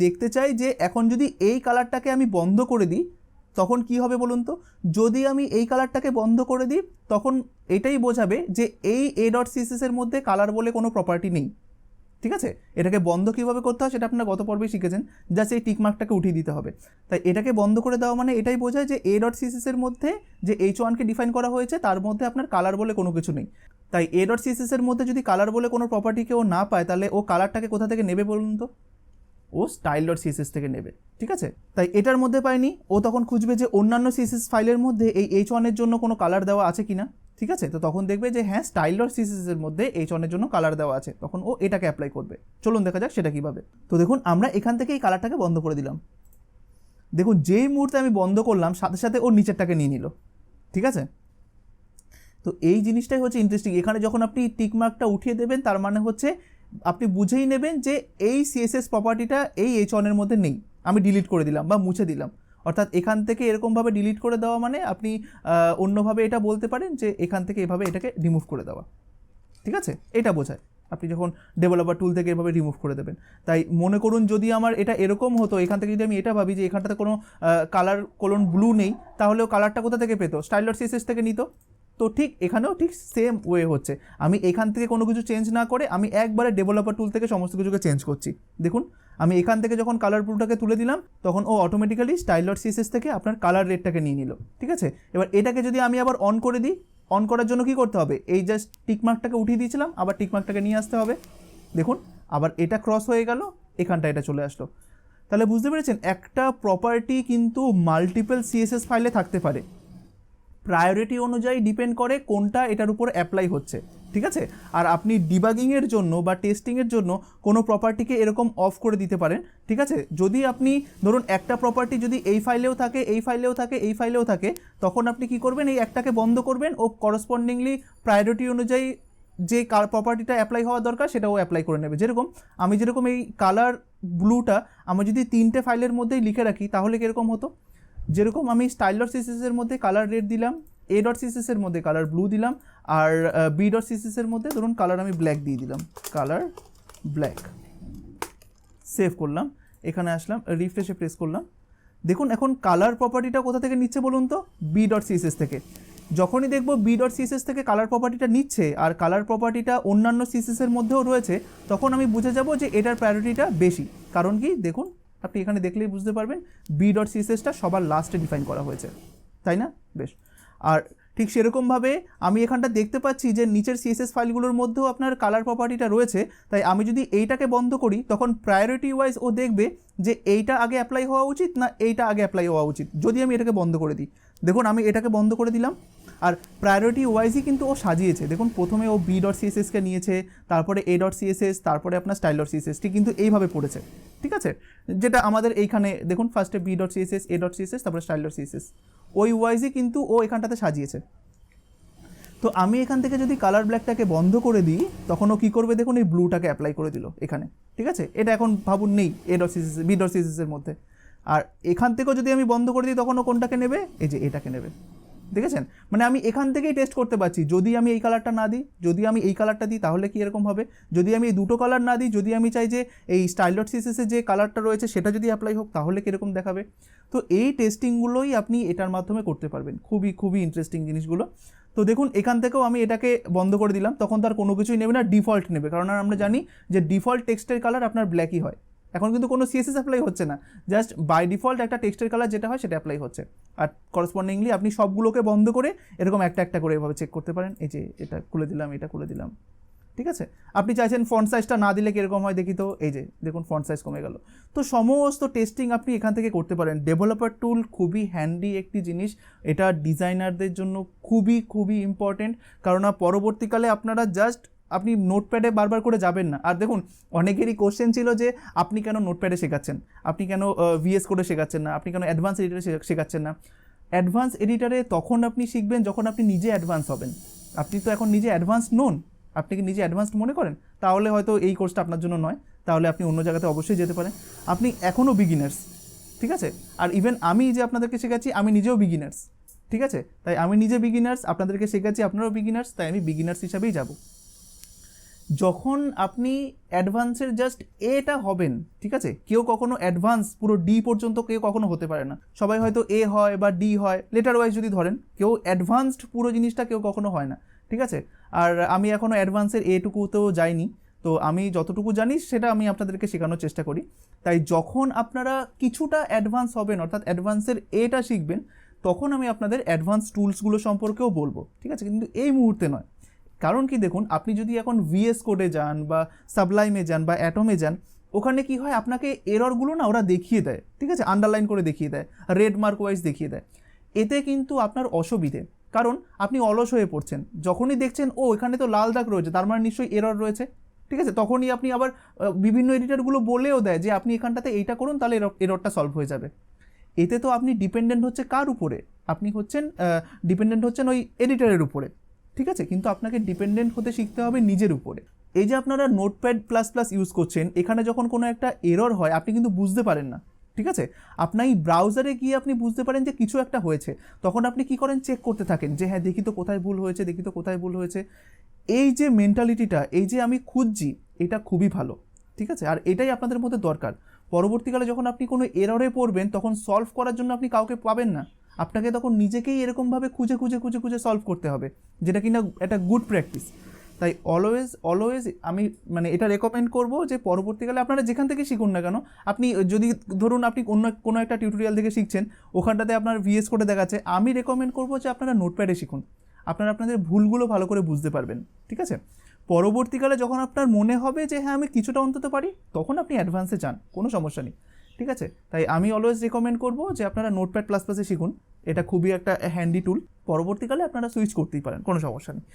দেখতে চাই যে এখন যদি এই কালারটাকে আমি বন্ধ করে দিই তখন কি হবে বলুন তো? যদি আমি এই কালারটাকে বন্ধ করে দিই তখন এটাই বোঝাবে যে এই এ ডট সিএসএস এর মধ্যে কালার বলে কোনো প্রপার্টি নেই, ঠিক আছে। এটাকে বন্ধ কীভাবে করতে হয় সেটা আপনারা গত পর্বেই শিখেছেন, জাস্ট এই টিকমার্কটাকে উঠিয়ে দিতে হবে। তাই এটাকে বন্ধ করে দেওয়া মানে এটাই বোঝায় যে এ ডট সিএসএস এর মধ্যে যে H1কে ডিফাইন করা হয়েছে তার মধ্যে আপনার কালার বলে কোনো কিছু নেই। তাই এ ডট সিএসএস এর মধ্যে যদি কালার বলে কোনো প্রপার্টি কেউ না পায়, তাহলে ও কালারটাকে কোথা থেকে নেবে বলুন তো? ও স্টাইল ডট সিএসএস থেকে নেবে, ঠিক আছে। তাই এটার মধ্যে পায়নি, ও তখন খুঁজবে যে অন্যান্য সিএসএস ফাইলের মধ্যে এই H1 এর জন্য কোনো কালার দেওয়া আছে কিনা, ঠিক আছে। তো তখন দেখবে যে হ্যাঁ স্টাইল ডট সিএসএস এর মধ্যে H1 এর জন্য কালার দেওয়া আছে, তখন ও এটাকে অ্যাপ্লাই করবে। চলুন দেখা যাক সেটা কীভাবে। তো দেখুন আমরা এখান থেকে এই কালারটাকে বন্ধ করে দিলাম। দেখুন যেই মুহূর্তে আমি বন্ধ করলাম সাথে সাথে ওর নিচেরটাকে নিয়ে নিল, ঠিক আছে। তো এই জিনিসটাই হচ্ছে ইন্টারেস্টিং। এখানে যখন আপনি টিক মার্কটা উঠিয়ে দেবেন তার মানে হচ্ছে আপনি বুঝেই নেবেন যে এই সিএসএস প্রপার্টিটা এই H1 এর মধ্যে নেই, আমি ডিলিট করে দিলাম বা মুছে দিলাম। অর্থাৎ এখান থেকে এরকমভাবে ডিলিট করে দেওয়া মানে আপনি অন্যভাবে এটা বলতে পারেন যে এখান থেকে এভাবে এটাকে রিমুভ করে দেওয়া, ঠিক আছে? এটা বোঝায় আপনি যখন ডেভেলপার টুল থেকে এভাবে রিমুভ করে দেবেন। তাই মনে করুন যদি আমার এটা এরকম হতো, এখান থেকে যদি আমি এটা ভাবি যে এখানটাতে কোনো কালার কোলন ব্লু নেই, তাহলেও কালারটা কোথা থেকে পেতো? style.css থেকে নিত। তো ঠিক এখানেও ঠিক সেম ওয়ে হচ্ছে, আমি এখান থেকে কোনো কিছু চেঞ্জ না করে আমি একবারে ডেভেলপার টুল থেকে সমস্ত কিছুকে চেঞ্জ করছি। দেখুন আমি এখান থেকে যখন কালার ব্লুটাকে তুলে দিলাম তখন ও অটোমেটিক্যালি style.css থেকে আপনার কালার রেডটাকে নিয়ে নিল, ঠিক আছে? এবার এটাকে যদি আমি আবার অন করে দিই, অন করার জন্য কি করতে হবে? এই জাস্ট টিকমার্কটাকে উঠিয়ে দিয়েছিলাম, আবার টিকমার্কটাকে নিয়ে আসতে হবে। দেখুন আবার এটা ক্রস হয়ে গেল, এখানটা এটা চলে আসলো। তাহলে বুঝতে পেরেছেন একটা প্রপার্টি কিন্তু মাল্টিপল সিএসএস ফাইলে থাকতে পারে, প্রায়োরিটি অনুযায়ী ডিপেন্ড করে কোনটা এটার উপর অ্যাপ্লাই হচ্ছে, ঠিক আছে? আর আপনি ডিবাগিংয়ের জন্য বা টেস্টিংয়ের জন্য কোনো প্রপার্টিকে এরকম অফ করে দিতে পারেন, ঠিক আছে? যদি আপনি ধরুন একটা প্রপার্টি যদি এই ফাইলেও থাকে, এই ফাইলেও থাকে, এই ফাইলেও থাকে, তখন আপনি কি করবেন? এই একটাকে বন্ধ করবেন ও করসপন্ডিংলি প্রায়োরিটি অনুযায়ী যে প্রপার্টিটা অ্যাপ্লাই হওয়া দরকার সেটাও অ্যাপ্লাই করে নেবে। যেরকম আমি যেরকম এই কালার ব্লুটা আমি যদি 3টে ফাইলের মধ্যেই লিখে রাখি তাহলে কীরকম হতো? যেরকম আমি style.css এর মধ্যে কালার রেড দিলাম, a.css এর মধ্যে কালার ব্লু দিলাম, আর b.css এর মধ্যে ধরুন কালার আমি ব্ল্যাক দিয়ে দিলাম, কালার ব্ল্যাক। সেভ করলাম, এখানে আসলাম, রিফ্রেশে প্রেস করলাম। দেখুন এখন কালার প্রপার্টিটা কোথা থেকে নিচ্ছে বলুন তো? b.css থেকে। যখনই দেখব b.css থেকে কালার প্রপার্টিটা নিচ্ছে আর কালার প্রপার্টিটা অন্যান্য সিএসএস এর মধ্যেও রয়েছে, তখন আমি বুঝে যাব যে এটার প্রায়োরিটিটা বেশি। কারণ কি দেখুন আপনি এখানে দেখলেই বুঝতে পারবেন b.cssটা সবার লাস্টে ডিফাইন করা হয়েছে, তাই না? বেশ। আর ঠিক সেরকমভাবে আমি এখানটা দেখতে পাচ্ছি যে নিচের সিএসএস ফাইলগুলোর মধ্যেও আপনার কালার প্রপার্টিটা রয়েছে। তাই আমি যদি এইটাকে বন্ধ করি তখন প্রায়োরিটি ওয়াইজ ও দেখবে যে এইটা আগে অ্যাপ্লাই হওয়া উচিত না এইটা আগে অ্যাপ্লাই হওয়া উচিত, যদি আমি এটাকে বন্ধ করে দিই। দেখুন আমি এটাকে বন্ধ করে দিলাম আর প্রায়োরিটি ওয়াইজই কিন্তু ও সাজিয়েছে। দেখুন প্রথমে ও b.cssকে নিয়েছে, তারপরে a.css, তারপরে আপনার style.cssটি কিন্তু এইভাবে পড়েছে, ঠিক আছে? যেটা আমাদের এইখানে দেখুন ফার্স্টে b.css, a.css, তারপরে style.css, ওই ওয়াইজই কিন্তু ও এখানটাতে সাজিয়েছে। তো আমি এখান থেকে যদি কালার ব্ল্যাকটাকে বন্ধ করে দিই তখন ও কী করবে? দেখুন এই ব্লুটাকে অ্যাপ্লাই করে দিল এখানে, ঠিক আছে? এটা এখন ভাবুন নেই a.css, b.css এর মধ্যে। আর এখান থেকেও যদি আমি বন্ধ করে দিই তখন ও কোনটাকে নেবে? এই যে এটাকে নেবে, দেখেছেন? মানে আমি এখান থেকেই টেস্ট করতে পারছি, যদি আমি এই কালারটা না দিই, যদি আমি এই কালারটা দিই তাহলে কি এরকম হবে, যদি আমি এই দুটো কালার না দিই, যদি আমি চাই যে এই style.css যে কালারটা রয়েছে সেটা যদি অ্যাপ্লাই হোক তাহলে কীরকম দেখাবে। তো এই টেস্টিংগুলোই আপনি এটার মাধ্যমে করতে পারবেন, খুবই খুবই ইন্টারেস্টিং জিনিসগুলো। তো দেখুন এখান থেকেও আমি এটাকে বন্ধ করে দিলাম, তখন তার কোনো কিছুই নেবে না, ডিফল্ট নেবে। কারণ আমরা জানি যে ডিফল্ট টেক্সটের কালার আপনার ব্ল্যাকই হয়। এখন কিন্তু কোনো সিএসএস অ্যাপ্লাই হচ্ছে না, জাস্ট বাই ডিফল্ট একটা টেক্সটের কালার যেটা হয় সেটা অ্যাপ্লাই হচ্ছে। আর করসপন্ডিংলি আপনি সবগুলোকে বন্ধ করে এরকম একটা একটা করে এভাবে চেক করতে পারেন। এই যে এটা খুলে দিলাম, এটা খুলে দিলাম, ঠিক আছে? আপনি চাইছেন ফন্ট সাইজটা না দিলে কীরকম হয় দেখি তো, এই যে দেখুন ফন্ট সাইজ কমে গেল। তো সমস্ত টেস্টিং আপনি এখান থেকে করতে পারেন। ডেভেলপার টুল খুবই হ্যান্ডি একটি জিনিস, এটা ডিজাইনারদের জন্য খুবই খুবই ইম্পর্টেন্ট। কারণ পরবর্তীকালে আপনারা জাস্ট আপনি নোটপ্যাডে বারবার করে যাবেন না। আর দেখুন অনেকেরই কোশ্চেন ছিল যে আপনি কেন নোটপ্যাডে শেখাচ্ছেন, আপনি কেন ভিএস কোডে শেখাচ্ছেন না, আপনি কেন অ্যাডভান্স এডিটরে শেখাচ্ছেন না। অ্যাডভান্স এডিটরে তখন আপনি শিখবেন যখন আপনি নিজে অ্যাডভান্স হবেন। আপনি তো এখন নিজে অ্যাডভান্স নন, আপনি কি নিজে অ্যাডভান্সড মনে করেন? তাহলে হয়তো এই কোর্সটা আপনার জন্য নয়, তাহলে আপনি অন্য জায়গাতে অবশ্যই যেতে পারেন। আপনি এখনও বিগিনার্স, ঠিক আছে? আর ইভেন আমি যে আপনাদেরকে শেখাচ্ছি আমি নিজেও বিগিনার্স, ঠিক আছে? তাই আমি নিজে বিগিনার্স, আপনাদেরকে শেখাচ্ছি আপনারাও বিগিনার্স, তাই আমি বিগিনার্স হিসাবেই যাব। যখন আপনি অ্যাডভান্সের জাস্ট এটা হবেন, ঠিক আছে? কেউ কখনো অ্যাডভান্স পুরো ডি পর্যন্ত কেউ কখনো হতে পারে না। সবাই হয়তো এ হয় বা ডি হয়, লেটার ওয়াইজ যদি ধরেন, কেউ অ্যাডভান্সড পুরো জিনিসটা কেউ কখনো হয় না, ঠিক আছে? আর আমি এখনও অ্যাডভান্সের এটুকুতেও যাইনি, তো আমি যতটুকু জানি সেটা আমি আপনাদেরকে শেখানোর চেষ্টা করি। তাই যখন আপনারা কিছুটা অ্যাডভান্স হবেন অর্থাৎ অ্যাডভান্সের এটা শিখবেন, তখন আমি আপনাদের অ্যাডভান্স টুলসগুলো সম্পর্কেও বলবো, ঠিক আছে? কিন্তু এই মুহূর্তে নয়। কারণ কি দেখুন, আপনি যদি এখন ভিএস কোডে যান বা সাবলাইমে যান বা অ্যাটমে যান, ওখানে কি হয় আপনাকে এররগুলো না ওরা দেখিয়ে দেয়, ঠিক আছে? আন্ডারলাইন করে দেখিয়ে দেয়, রেড মার্ক ওয়াইজ দেখিয়ে দেয়। এতে কিন্তু আপনার অসুবিধে, কারণ আপনি অলস হয়ে পড়ছেন। যখনই দেখছেন ও এখানে তো লাল দাগ রয়েছে, তার মানে নিশ্চয়ই এরর রয়েছে, ঠিক আছে? তখনই আপনি আবার বিভিন্ন এডিটরগুলো বলেও দেয় যে আপনি এখানটাতে এইটা করুন তাহলে এররটা সলভ হয়ে যাবে। এতে তো আপনি ডিপেন্ডেন্ট হচ্ছে কার উপরে? আপনি হচ্ছেন ডিপেন্ডেন্ট হচ্ছেন ওই এডিটরের উপরে। ঠিক আছে, কিন্তু আপনাকে ডিপেন্ডেন্ট হতে শিখতে হবে নিজের উপরে। এই যে আপনারা নোটপ্যাড প্লাস প্লাস ইউজ করছেন, এখানে যখন কোনো একটা এরর হয় আপনি কিন্তু বুঝতে পারেন না, ঠিক আছে, আপনার এই ব্রাউজারে গিয়ে আপনি বুঝতে পারেন যে কিছু একটা হয়েছে, তখন আপনি কি করেন, চেক করতে থাকেন যে হ্যাঁ দেখি তো কোথায় ভুল হয়েছে, দেখি তো কোথায় ভুল হয়েছে। এই যে মেন্টালিটিটা, এই যে আমি খুঁজছি, এটা খুবই ভালো, ঠিক আছে, আর এটাই আপনাদের মধ্যে দরকার। পরবর্তীকালে যখন আপনি কোনো এররে পড়বেন তখন সলভ করার জন্য আপনি কাউকে পাবেন না, আপনাকে তখন নিজেকেই এরকমভাবে খুঁজে খুঁজে খুঁজে খুঁজে সলভ করতে হবে, যেটা কিনা একটা গুড প্র্যাকটিস। তাই অলওয়েজ আমি মানে এটা রেকমেন্ড করবো যে পরবর্তীকালে আপনারা যেখান থেকে শিখুন না কেন, আপনি যদি ধরুন আপনি অন্য কোনো একটা টিউটোরিয়াল থেকে শিখছেন, ওখানটাতে আপনার ভিএস কোডে দেখাচ্ছে, আমি রেকমেন্ড করবো যে আপনারা নোটপ্যাডে শিখুন, আপনারা আপনাদের ভুলগুলো ভালো করে বুঝতে পারবেন, ঠিক আছে। পরবর্তীকালে যখন আপনার মনে হবে যে হ্যাঁ আমি কিছুটা অন্তত পারি, তখন আপনি অ্যাডভান্সে যান, কোনো সমস্যা নেই, ঠিক আছে। তাই আমি অলওয়েজ রেকমেন্ড করবো যে আপনারা নোটপ্যাড প্লাস প্লাসে শিখুন, এটা খুবই একটা হ্যান্ডি টুল, পরবর্তীকালে আপনারা সুইচ করতেই পারেন, কোনো সমস্যা নেই।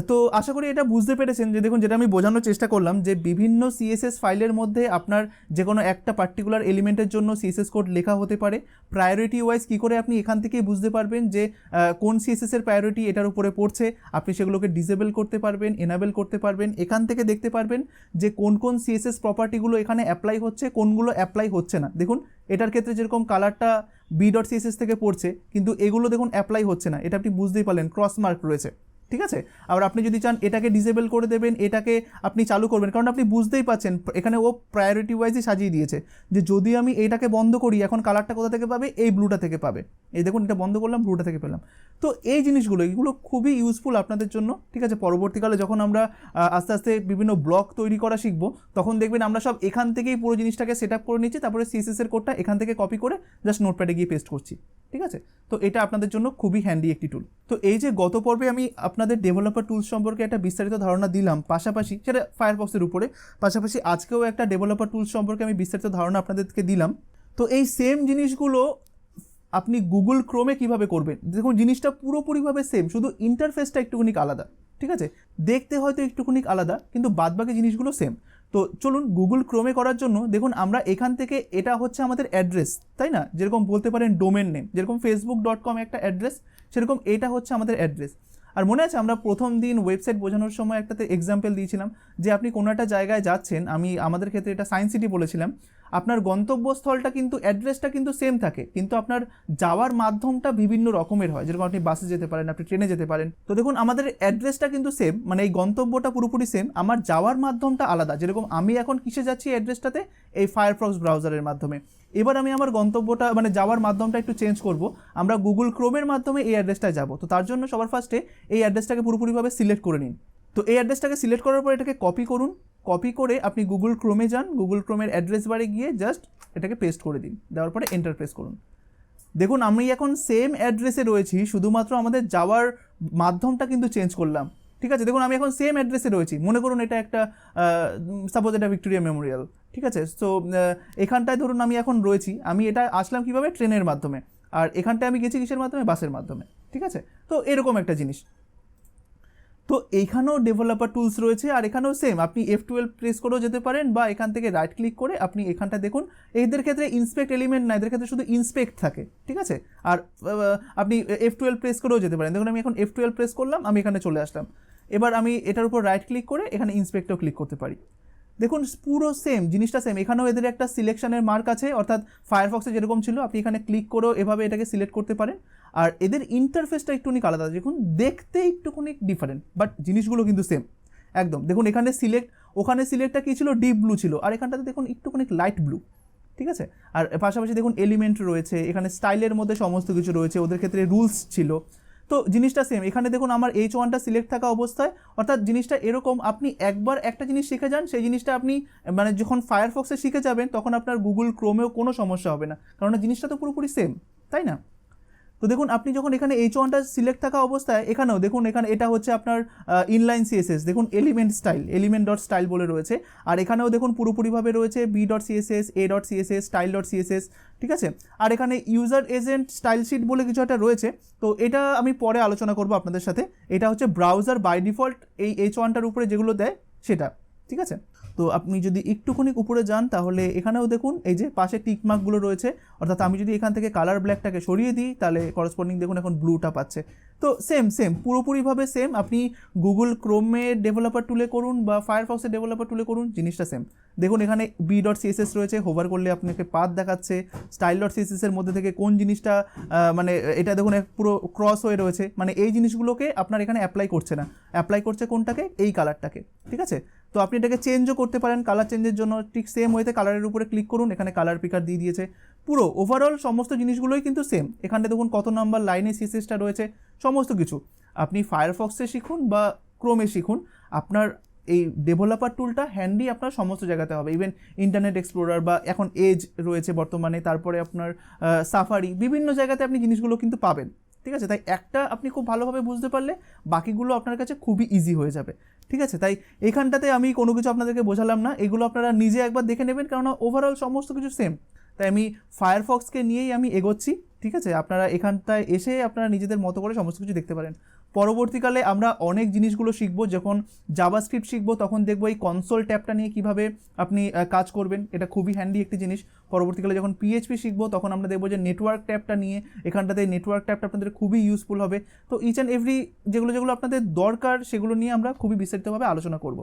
তো আশা করি এটা বুঝতে পেরেছেন যে দেখুন, যেটা আমি বোঝানোর চেষ্টা করলাম যে বিভিন্ন সিএসএস ফাইলের মধ্যে আপনার যে কোনো একটা পার্টিকুলার এলিমেন্টের জন্য সিএসএস কোড লেখা হতে পারে। প্রায়োরিটি ওয়াইজ কী করে আপনি এখান থেকেই বুঝতে পারবেন যে কোন সিএসএসের প্রায়োরিটি এটার উপরে পড়ছে, আপনি সেগুলোকে ডিসেবল করতে পারবেন, এনাবেল করতে পারবেন, এখান থেকে দেখতে পারবেন যে কোন কোন সিএসএস প্রপার্টিগুলো এখানে অ্যাপ্লাই হচ্ছে, কোনগুলো অ্যাপ্লাই হচ্ছে না। দেখুন এটার ক্ষেত্রে যেরকম কালারটা b.css থেকে পড়ছে, কিন্তু এগুলো দেখুন অ্যাপ্লাই হচ্ছে না, এটা আপনি বুঝতেই পারলেন, ক্রস মার্ক রয়েছে, ঠিক আছে। আবার আপনি যদি চান এটাকে ডিসেবল করে দেবেন, এটাকে আপনি চালু করবেন, কারণ আপনি বুঝতেই পাচ্ছেন এখানে ও প্রায়োরিটি ওয়াইজই সাজিয়ে দিয়েছে যে যদি আমি এইটাকে বন্ধ করি, এখন কালারটা কোথা থেকে পাবে, এই ব্লুটা থেকে পাবে, এই দেখুন এটা বন্ধ করলাম, ব্লুটা থেকে পেলাম। তো এই জিনিসগুলো এগুলো খুবই ইউজফুল আপনাদের জন্য, ঠিক আছে। পরবর্তীকালে যখন আমরা আস্তে আস্তে বিভিন্ন ব্লক তৈরি করা শিখবো, তখন দেখবেন আমরা সব এখান থেকেই পুরো জিনিসটাকে সেট আপ করে নিচ্ছি, তারপরে সিএসএস এর কোডটা এখান থেকে কপি করে জাস্ট নোটপ্যাডে গিয়ে পেস্ট করছি, ঠিক আছে। তো এটা আপনাদের জন্য খুবই হ্যান্ডি একটি টুল। তো এই যে গত পর্বে আমি আপনাদের ডেভেলপার টুলস সম্পর্কে একটা বিস্তারিত ধারণা দিলাম, পাশাপাশি সেটা ফায়ারফক্সের উপরে, পাশাপাশি আজকেও একটা ডেভেলপার টুলস সম্পর্কে আমি বিস্তারিত ধারণা আপনাদেরকে দিলাম। তো এই সেম জিনিসগুলো আপনি গুগল ক্রোমে কিভাবে করবেন, দেখুন জিনিসটা পুরোপুরিভাবে সেম, শুধু ইন্টারফেসটা একটুখানি আলাদা, ঠিক আছে, দেখতে হয়তো একটুখানি আলাদা, কিন্তু বাদবাকি জিনিসগুলো সেম। তো চলুন গুগল ক্রোমে করার জন্য দেখুন আমরা এখান থেকে, এটা হচ্ছে আমাদের অ্যাড্রেস, তাই না, যেরকম বলতে পারেন ডোমেন নেম, যেরকম facebook.com একটা অ্যাড্রেস, সেরকম এটা হচ্ছে আমাদের অ্যাড্রেস। আর মনে আছে আমরা প্রথম দিন ওয়েবসাইট বোঝানোর সময় একটাতে এক্সাম্পল দিয়েছিলাম যে আপনি কোনো একটা জায়গায় যাচ্ছেন, আমাদের ক্ষেত্রে এটা সায়েন্স সিটি বলেছিলাম, আপনার গন্তব্যস্থলটা কিন্তু অ্যাড্রেসটা কিন্তু সেম থাকে, কিন্তু আপনার যাওয়ার মাধ্যমটা বিভিন্ন রকমের হয়, যেরকম আপনি বাসে যেতে পারেন, আপনি ট্রেনে যেতে পারেন। তো দেখুন আমাদের অ্যাড্রেসটা কিন্তু সেম, মানে এই গন্তব্যটা পুরোপুরি সেম, আমার যাওয়ার মাধ্যমটা আলাদা। যেরকম আমি এখন কিসে যাচ্ছি অ্যাড্রেসটাতে, এই ফায়ারফক্স ব্রাউজারের মাধ্যমে। এবার আমি আমার গন্তব্যটা মানে যাওয়ার মাধ্যমটা একটু চেঞ্জ করব, আমরা গুগল ক্রোমের মাধ্যমে এই অ্যাড্রেসটায় যাব। তো তার জন্য সবার ফার্স্টে এই অ্যাড্রেসটাকে পুরোপুরিভাবে সিলেক্ট করে নিন। তো এই অ্যাড্রেসটাকে সিলেক্ট করার পর এটাকে কপি করুন, কপি করে আপনি গুগল ক্রোমে যান, গুগল ক্রোমের অ্যাড্রেস বারে গিয়ে জাস্ট এটাকে পেস্ট করে দিন, দেওয়ার পরে এন্টার প্রেস করুন। দেখুন আমি এখন সেম অ্যাড্রেসে রয়েছি, শুধুমাত্র আমাদের যাওয়ার মাধ্যমটা কিন্তু চেঞ্জ করলাম, ঠিক আছে। দেখুন আমি এখন সেম অ্যাড্রেসে রয়েছি, মনে করুন এটা একটা সাপোজ এটা ভিক্টোরিয়া মেমোরিয়াল, ঠিক আছে। সো এখানটায় ধরুন আমি এখন রয়েছি, আমি এটা আসলাম কিভাবে, ট্রেনের মাধ্যমে, আর এখানটায় আমি গেছি কিসের মাধ্যমে, বাসের মাধ্যমে, ঠিক আছে। তো এরকম একটা জিনিস। তো এইখানেও ডেভেলপার টুলস রয়েছে, আর এখানেও সেম, আপনি F12 প্রেস করেও যেতে পারেন, বা এখান থেকে রাইট ক্লিক করে আপনি এখানটা দেখুন, এদের ক্ষেত্রে ইন্সপেক্ট এলিমেন্ট না, এদের ক্ষেত্রে শুধু ইন্সপেক্ট থাকে, ঠিক আছে। আর আপনি F12 প্রেস করেও যেতে পারেন, দেখুন আমি এখন F12 প্রেস করলাম, আমি এখানে চলে আসলাম। এবার আমি এটার উপর রাইট ক্লিক করে এখানে ইন্সপেক্টও ক্লিক করতে পারি। দেখুন পুরো সেম জিনিসটা সেম, এখানেও এদের একটা সিলেকশনের মার্ক আছে, অর্থাৎ ফায়ারফক্সে যেরকম ছিল আপনি এখানে ক্লিক করেও এভাবে এটাকে সিলেক্ট করতে পারেন। আর এদের ইন্টারফেসটা একটুখানি আলাদা, দেখুন দেখতে একটুখানি ডিফারেন্ট, বাট জিনিসগুলো কিন্তু সেম একদম। দেখুন এখানে ওখানে সিলেক্টটা কী ছিল, ডিপ ব্লু ছিল, আর এখানটাতে দেখুন একটুখানি লাইট ব্লু, ঠিক আছে। আর পাশাপাশি দেখুন এলিমেন্ট রয়েছে, এখানে স্টাইলের মধ্যে সমস্ত কিছু রয়েছে, ওদের ক্ষেত্রে রুলস ছিল। তো জিনিসটা সেম, এখানে দেখুন আমার H1টা সিলেক্ট থাকা অবস্থায়, অর্থাৎ জিনিসটা এরকম, আপনি একবার একটা জিনিস শিখে যান, সেই জিনিসটা আপনি মানে যখন ফায়ারফক্সে শিখে যাবেন তখন আপনার গুগল ক্রোমেও কোনো সমস্যা হবে না, কারণ জিনিসটা তো পুরোপুরি সেম, তাই না। তো দেখুন আপনি যখন এখানে H1টা সিলেক্ট থাকা অবস্থায়, এখানেও দেখুন এখানে এটা হচ্ছে আপনার ইনলাইন সিএসএস, দেখুন এলিমেন্ট.স্টাইল বলে রয়েছে, আর এখানেও দেখুন পুরোপুরিভাবে রয়েছে b.css, a.css, style.css, ঠিক আছে। আর এখানে ইউজার এজেন্ট স্টাইল শিট বলে কিছু একটা রয়েছে, তো এটা আমি পরে আলোচনা করব আপনাদের সাথে। এটা হচ্ছে ব্রাউজার বাই ডিফল্ট এই H1টার উপরে যেগুলো দেয় সেটা, ঠিক আছে। তো আপনি যদি একটুখানি উপরে যান তাহলে এখানেও দেখুন এই যে পাশে টিকমার্কগুলো রয়েছে, অর্থাৎ আমি যদি এখান থেকে কালার ব্ল্যাকটাকে সরিয়ে দিই তাহলে করসপন্ডিং দেখুন এখন ব্লুটা পাচ্ছে, তো সেম পুরোপুরিভাবে সেম, আপনি গুগল ক্রোমে ডেভেলপার টুলে করুন বা ফায়ারফক্সে ডেভেলপার টুলে করুন, জিনিসটা সেম। দেখুন এখানে b.css রয়েছে, হোভার করলে আপনাকে পাথ দেখাচ্ছে, style.css এর মধ্যে থেকে কোন জিনিসটা মানে এটা দেখুন পুরো ক্রস হয়ে রয়েছে, মানে এই জিনিসগুলোকে আপনার এখানে অ্যাপ্লাই করছে না, অ্যাপ্লাই করছে কোনটাকে, এই কালারটাকে, ঠিক আছে। তো আপনি এটাকে চেঞ্জও করতে পারেন কালার চেঞ্জের জন্য, ঠিক সেম ওয়েতে কালারের উপরে ক্লিক করুন, এখানে কালার পিকার দিয়ে দিয়েছে। পুরো ওভারঅল সমস্ত জিনিসগুলোই কিন্তু সেম। এখানে দেখুন কত নাম্বার লাইনে সিএসএসটা রয়েছে, সমস্ত কিছু। আপনি ফায়ারফক্সে শিখুন বা ক্রোমে শিখুন, আপনার এই ডেভেলপার টুলটা হ্যান্ডি আপনার সমস্ত জায়গাতে হবে। ইভেন ইন্টারনেট এক্সপ্লোরার বা এখন এজ রয়েছে বর্তমানে, তারপরে আপনার সাফারি, বিভিন্ন জায়গাতে আপনি জিনিসগুলো কিন্তু পাবেন, ঠিক আছে। তাই একটা আপনি খুব ভালোভাবে বুঝতে পারলে বাকিগুলো আপনার কাছে খুবই ইজি হয়ে যাবে, ঠিক আছে। তাই এখানটাতে আমি কোনো কিছু আপনাদেরকে বোঝালাম না, এগুলো আপনারা নিজে একবার দেখে নেবেন, কারণ ওভারঅল সমস্ত কিছু সেম। তাই আমি ফায়ারফক্সকে নিয়েই আমি এগোচ্ছি, ঠিক আছে। আপনারা এখানটায় এসে আপনারা নিজেদের মতো করে সমস্ত কিছু দেখতে পারেন। পরবর্তীকালে আমরা অনেক জিনিসগুলো শিখবো, যখন জাভাস্ক্রিপ্ট শিখবো তখন দেখবো এই কনসোল ট্যাবটা নিয়ে কিভাবে আপনি কাজ করবেন, এটা খুবই হ্যান্ডি একটি জিনিস। পরবর্তীকালে যখন পিএইচপি শিখবো তখন আমরা দেখবো যে নেটওয়ার্ক ট্যাবটা নিয়ে, এখানটাতে নেটওয়ার্ক ট্যাবটা আপনাদের খুবই ইউজফুল হবে। তো ইচ অ্যান্ড এভরি যেগুলো আপনাদের দরকার সেগুলো নিয়ে আমরা খুবই বিস্তারিতভাবে আলোচনা করব।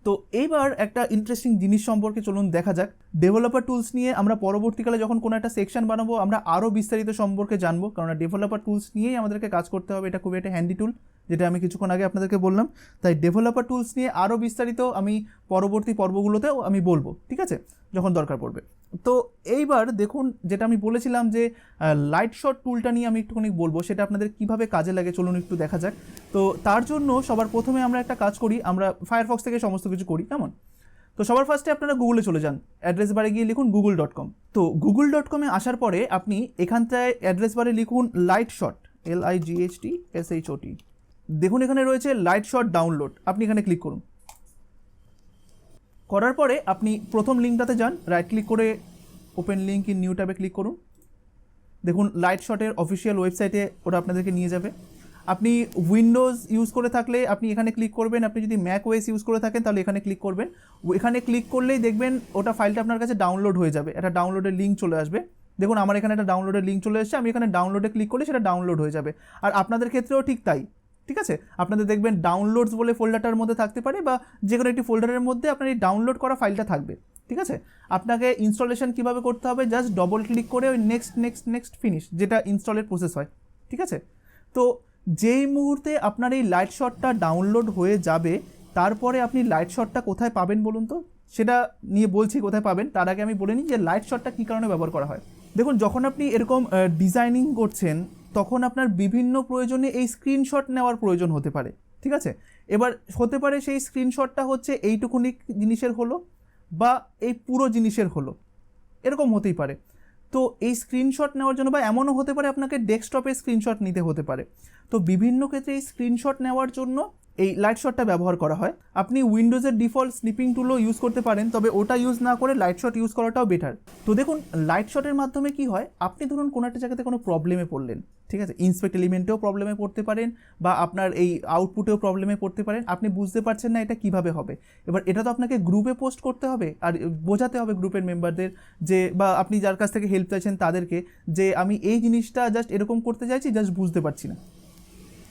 তো এইবার একটা ইন্টারেস্টিং জিনিস সম্পর্কে চলুন দেখা যাক। ডেভেলপার টুলস নিয়ে আমরা পরবর্তীকালে যখন কোনো একটা সেকশন বানাবো আমরা আরও বিস্তারিত সম্পর্কে জানবো, কারণ ডেভেলপার টুলস নিয়েই আমাদেরকে কাজ করতে হবে, এটা খুবই একটা হ্যান্ডি টুল, যেটা আমি কিছুক্ষণ আগে আপনাদেরকে বললাম। তাই ডেভেলপার টুলস নিয়ে আরও বিস্তারিত আমি পরবর্তী পর্বগুলোতেও আমি বলবো, ঠিক আছে, যখন দরকার পড়বে। তো এইবার দেখুন, যেটা আমি বলেছিলাম যে লাইট শট টুলটা নিয়ে আমি একটুখানি বলবো, সেটা আপনাদের কিভাবে কাজে লাগে চলুন একটু দেখা যাক। তো তার জন্য সবার প্রথমে আমরা একটা কাজ করি, আমরা ফায়ারফক্স থেকে সমস্ত কিছু করি, কেমন? তো সবার ফার্স্টে আপনারা গুগলে চলে যান, অ্যাড্রেস বারে গিয়ে লিখুন google.com। তো google.com-এ আসার পরে আপনি এখানটায় অ্যাড্রেস বারে লিখুন লাইট শট, LIGHTSHOT। দেখুন এখানে রয়েছে লাইট শট ডাউনলোড, আপনি এখানে ক্লিক করুন। করার পরে আপনি প্রথম লিঙ্কটাতে যান, রাইট ক্লিক করে ওপেন লিঙ্ক ইন নিউ ট্যাবে ক্লিক করুন। দেখুন লাইট শটের অফিসিয়াল ওয়েবসাইটে ওটা আপনাদেরকে নিয়ে যাবে। আপনি উইন্ডোজ ইউজ করে থাকলে আপনি এখানে ক্লিক করবেন, আপনি যদি ম্যাক ওএস ইউজ করে থাকেন তাহলে এখানে ক্লিক করবেন। এখানে ক্লিক করলেই দেখবেন ওটা ফাইলটা আপনার কাছে ডাউনলোড হয়ে যাবে, একটা ডাউনলোডের লিঙ্ক চলে আসবে। দেখুন আমার এখানে একটা ডাউনলোডের লিঙ্ক চলে এসেছে, আমি এখানে ডাউনলোডে ক্লিক করলে সেটা ডাউনলোড হয়ে যাবে। আর আপনাদের ক্ষেত্রেও ঠিক তাই, ঠিক আছে। আপনাদের দেখবেন ডাউনলোডস বলে ফোল্ডারটার মধ্যে থাকতে পারে, বা যে কোনো একটি ফোল্ডারের মধ্যে আপনার এই ডাউনলোড করা ফাইলটা থাকবে, ঠিক আছে। আপনাকে ইনস্টলেশন কীভাবে করতে হবে, জাস্ট ডবল ক্লিক করে ওই নেক্সট ফিনিশ, যেটা ইনস্টলের প্রসেস হয়, ঠিক আছে। তো যেই মুহূর্তে আপনার এই লাইট শটটা ডাউনলোড হয়ে যাবে, তারপরে আপনি লাইট শটটা কোথায় পাবেন বলুন তো, সেটা নিয়ে বলছি কোথায় পাবেন। তার আগে আমি বলে নিই যে লাইট শটটা কী কারণে ব্যবহার করা হয়। দেখুন যখন আপনি এরকম ডিজাইনিং করছেন তখন আপনার বিভিন্ন প্রয়োজনে এই স্ক্রিনশট নেওয়ার প্রয়োজন হতে পারে, ঠিক আছে। এবার হতে পারে সেই স্ক্রিনশটটা হচ্ছে এইটুকুনি জিনিসের হলো বা এই পুরো জিনিসের হলো, এরকম হতেই পারে। তো এই স্ক্রিনশট নেওয়ার জন্য, বা এমনও হতে পারে আপনাকে ডেস্কটপে স্ক্রিনশট নিতে হতে পারে। তো বিভিন্ন ক্ষেত্রে এই স্ক্রিনশট নেওয়ার জন্য এই লাইট শটটা ব্যবহার করা হয়। আপনি উইন্ডোজের ডিফল্ট স্নিপিং টুলও ইউজ করতে পারেন, তবে ওটা ইউজ না করে লাইট শট ইউজ করাটাও বেটার। তো দেখুন লাইট শটের মাধ্যমে কি হয়, আপনি ধরুন কোনো একটা জায়গাতে কোনো প্রবলেমে পড়লেন, ঠিক আছে, ইন্সপেক্ট এলিমেন্টেও প্রবলেমে পড়তে পারেন বা আপনার এই আউটপুটেও প্রবলেমে পড়তে পারেন, আপনি বুঝতে পারছেন না এটা কিভাবে হবে। এবার এটা তো আপনাকে গ্রুপে পোস্ট করতে হবে আর বোঝাতে হবে গ্রুপের মেম্বারদের, যে বা আপনি যার কাছ থেকে হেল্প চাইছেন তাদেরকে, যে আমি এই জিনিসটা জাস্ট এরকম করতে চাইছি, জাস্ট বুঝতে পারছি না।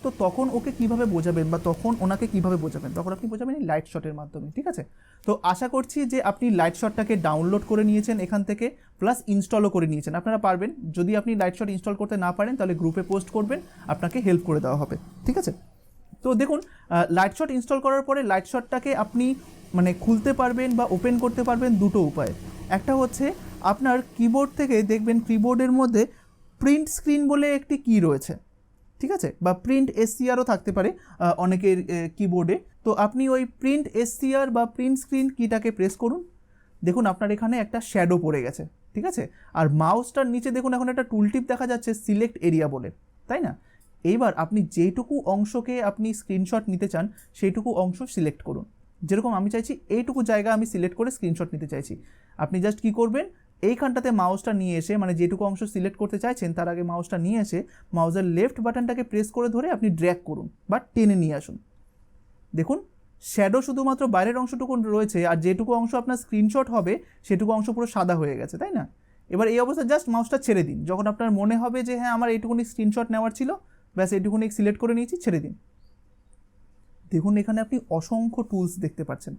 তো তখন ওকে কিভাবে বোঝাবেন বা তখন ওনাকে কিভাবে বোঝাবেন, তখন আপনি বোঝাবেন এই লাইট শটের মাধ্যমে, ঠিক আছে। তো আশা করছি যে আপনি লাইট শটটাকে ডাউনলোড করে নিয়েছেন এখান থেকে, প্লাস ইনস্টলও করে নিয়েছেন। আপনারা পারবেন, যদি আপনি লাইট শট ইনস্টল করতে না পারেন তাহলে গ্রুপে পোস্ট করবেন, আপনাকে হেল্প করে দেওয়া হবে, ঠিক আছে। তো দেখুন লাইট শট ইনস্টল করার পরে লাইট শটটাকে আপনি মানে খুলতে পারবেন বা ওপেন করতে পারবেন দুটো উপায়। একটা হচ্ছে আপনার কিবোর্ড থেকে, দেখবেন কিবোর্ডের মধ্যে প্রিন্ট স্ক্রিন বলে একটি কি রয়েছে, ঠিক আছে, বা প্রিন্ট এসসিআরও থাকতে পারে অনেকের কিবোর্ডে। তো আপনি ওই প্রিন্ট এসসিআর বা প্রিন্ট স্ক্রিন কিটাকে প্রেস করুন। দেখুন আপনার এখানে একটা শ্যাডো পড়ে গেছে, ঠিক আছে। আর মাউসটার নিচে দেখুন এখন একটা টুলটিপ দেখা যাচ্ছে সিলেক্ট এরিয়া বলে, তাই না। এইবার আপনি যেইটুকু অংশকে আপনি স্ক্রিনশট নিতে চান সেইটুকু অংশ সিলেক্ট করুন। যেরকম আমি চাইছি এইটুকু জায়গা আমি সিলেক্ট করে স্ক্রিনশট নিতে চাইছি। আপনি জাস্ট কী করবেন, এইখানটাতে মাউসটা নিয়ে এসে, মানে যেটুকু অংশ সিলেক্ট করতে চাইছেন তার আগে মাউসটা নিয়ে এসে মাউসের লেফট বাটনটাকে প্রেস করে ধরে আপনি ড্র্যাগ করুন বা টেনে নিয়ে আসুন। দেখুন শ্যাডো শুধুমাত্র বাইরের অংশটুকু রয়েছে, আর যেটুকু অংশ আপনার স্ক্রিনশট হবে সেটুকু অংশ পুরো সাদা হয়ে গেছে, তাই না। এবার এই অবস্থায় জাস্ট মাউসটা ছেড়ে দিন, যখন আপনার মনে হবে যে হ্যাঁ আমার এইটুকুনি স্ক্রিনশট নেওয়ার ছিল, ব্যাস এটুকুনি সিলেক্ট করে নিয়েছি, ছেড়ে দিন। দেখুন এখানে আপনি অসংখ্য টুলস দেখতে পাচ্ছেন,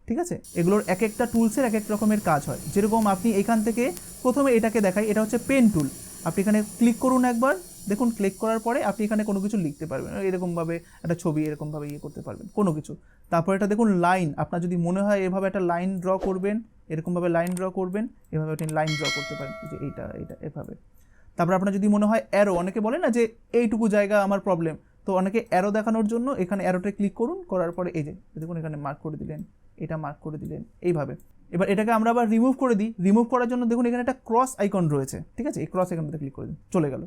ঠিক আছে। এগুলোর এক একটা টুলসের এক এক রকমের কাজ হয়। যেরকম আপনি এখান থেকে প্রথমে এটাকে দেখাই, এটা হচ্ছে পেন টুল। আপনি এখানে ক্লিক করুন একবার, দেখুন ক্লিক করার পরে আপনি এখানে কোনো কিছু লিখতে পারবেন, এরকমভাবে একটা ছবি এরকমভাবে ইয়ে করতে পারবেন কোনো কিছু। তারপর এটা দেখুন লাইন, আপনার যদি মনে হয় এভাবে একটা লাইন ড্র করবেন, এরকমভাবে লাইন ড্র করবেন, এভাবে আপনি লাইন ড্র করতে পারেন, যে এইটা এভাবে। তারপর আপনার যদি মনে হয় অ্যারো, অনেকে বলে না যে এইটুকু জায়গা আমার প্রবলেম, তো অনেকে অ্যারো দেখানোর জন্য এখানে অ্যারোতে ক্লিক করুন, করার পরে এই যে দেখুন এখানে মার্ক করে দিলেন, এটা মার্ক করে দিলেন এইভাবে। এবার এটাকে আমরা আবার রিমুভ করে দিই। রিমুভ করার জন্য দেখুন এখানে একটা ক্রস আইকন রয়েছে, ঠিক আছে, এই ক্রস আইকনটাতে ক্লিক করে দিন, চলে গেল।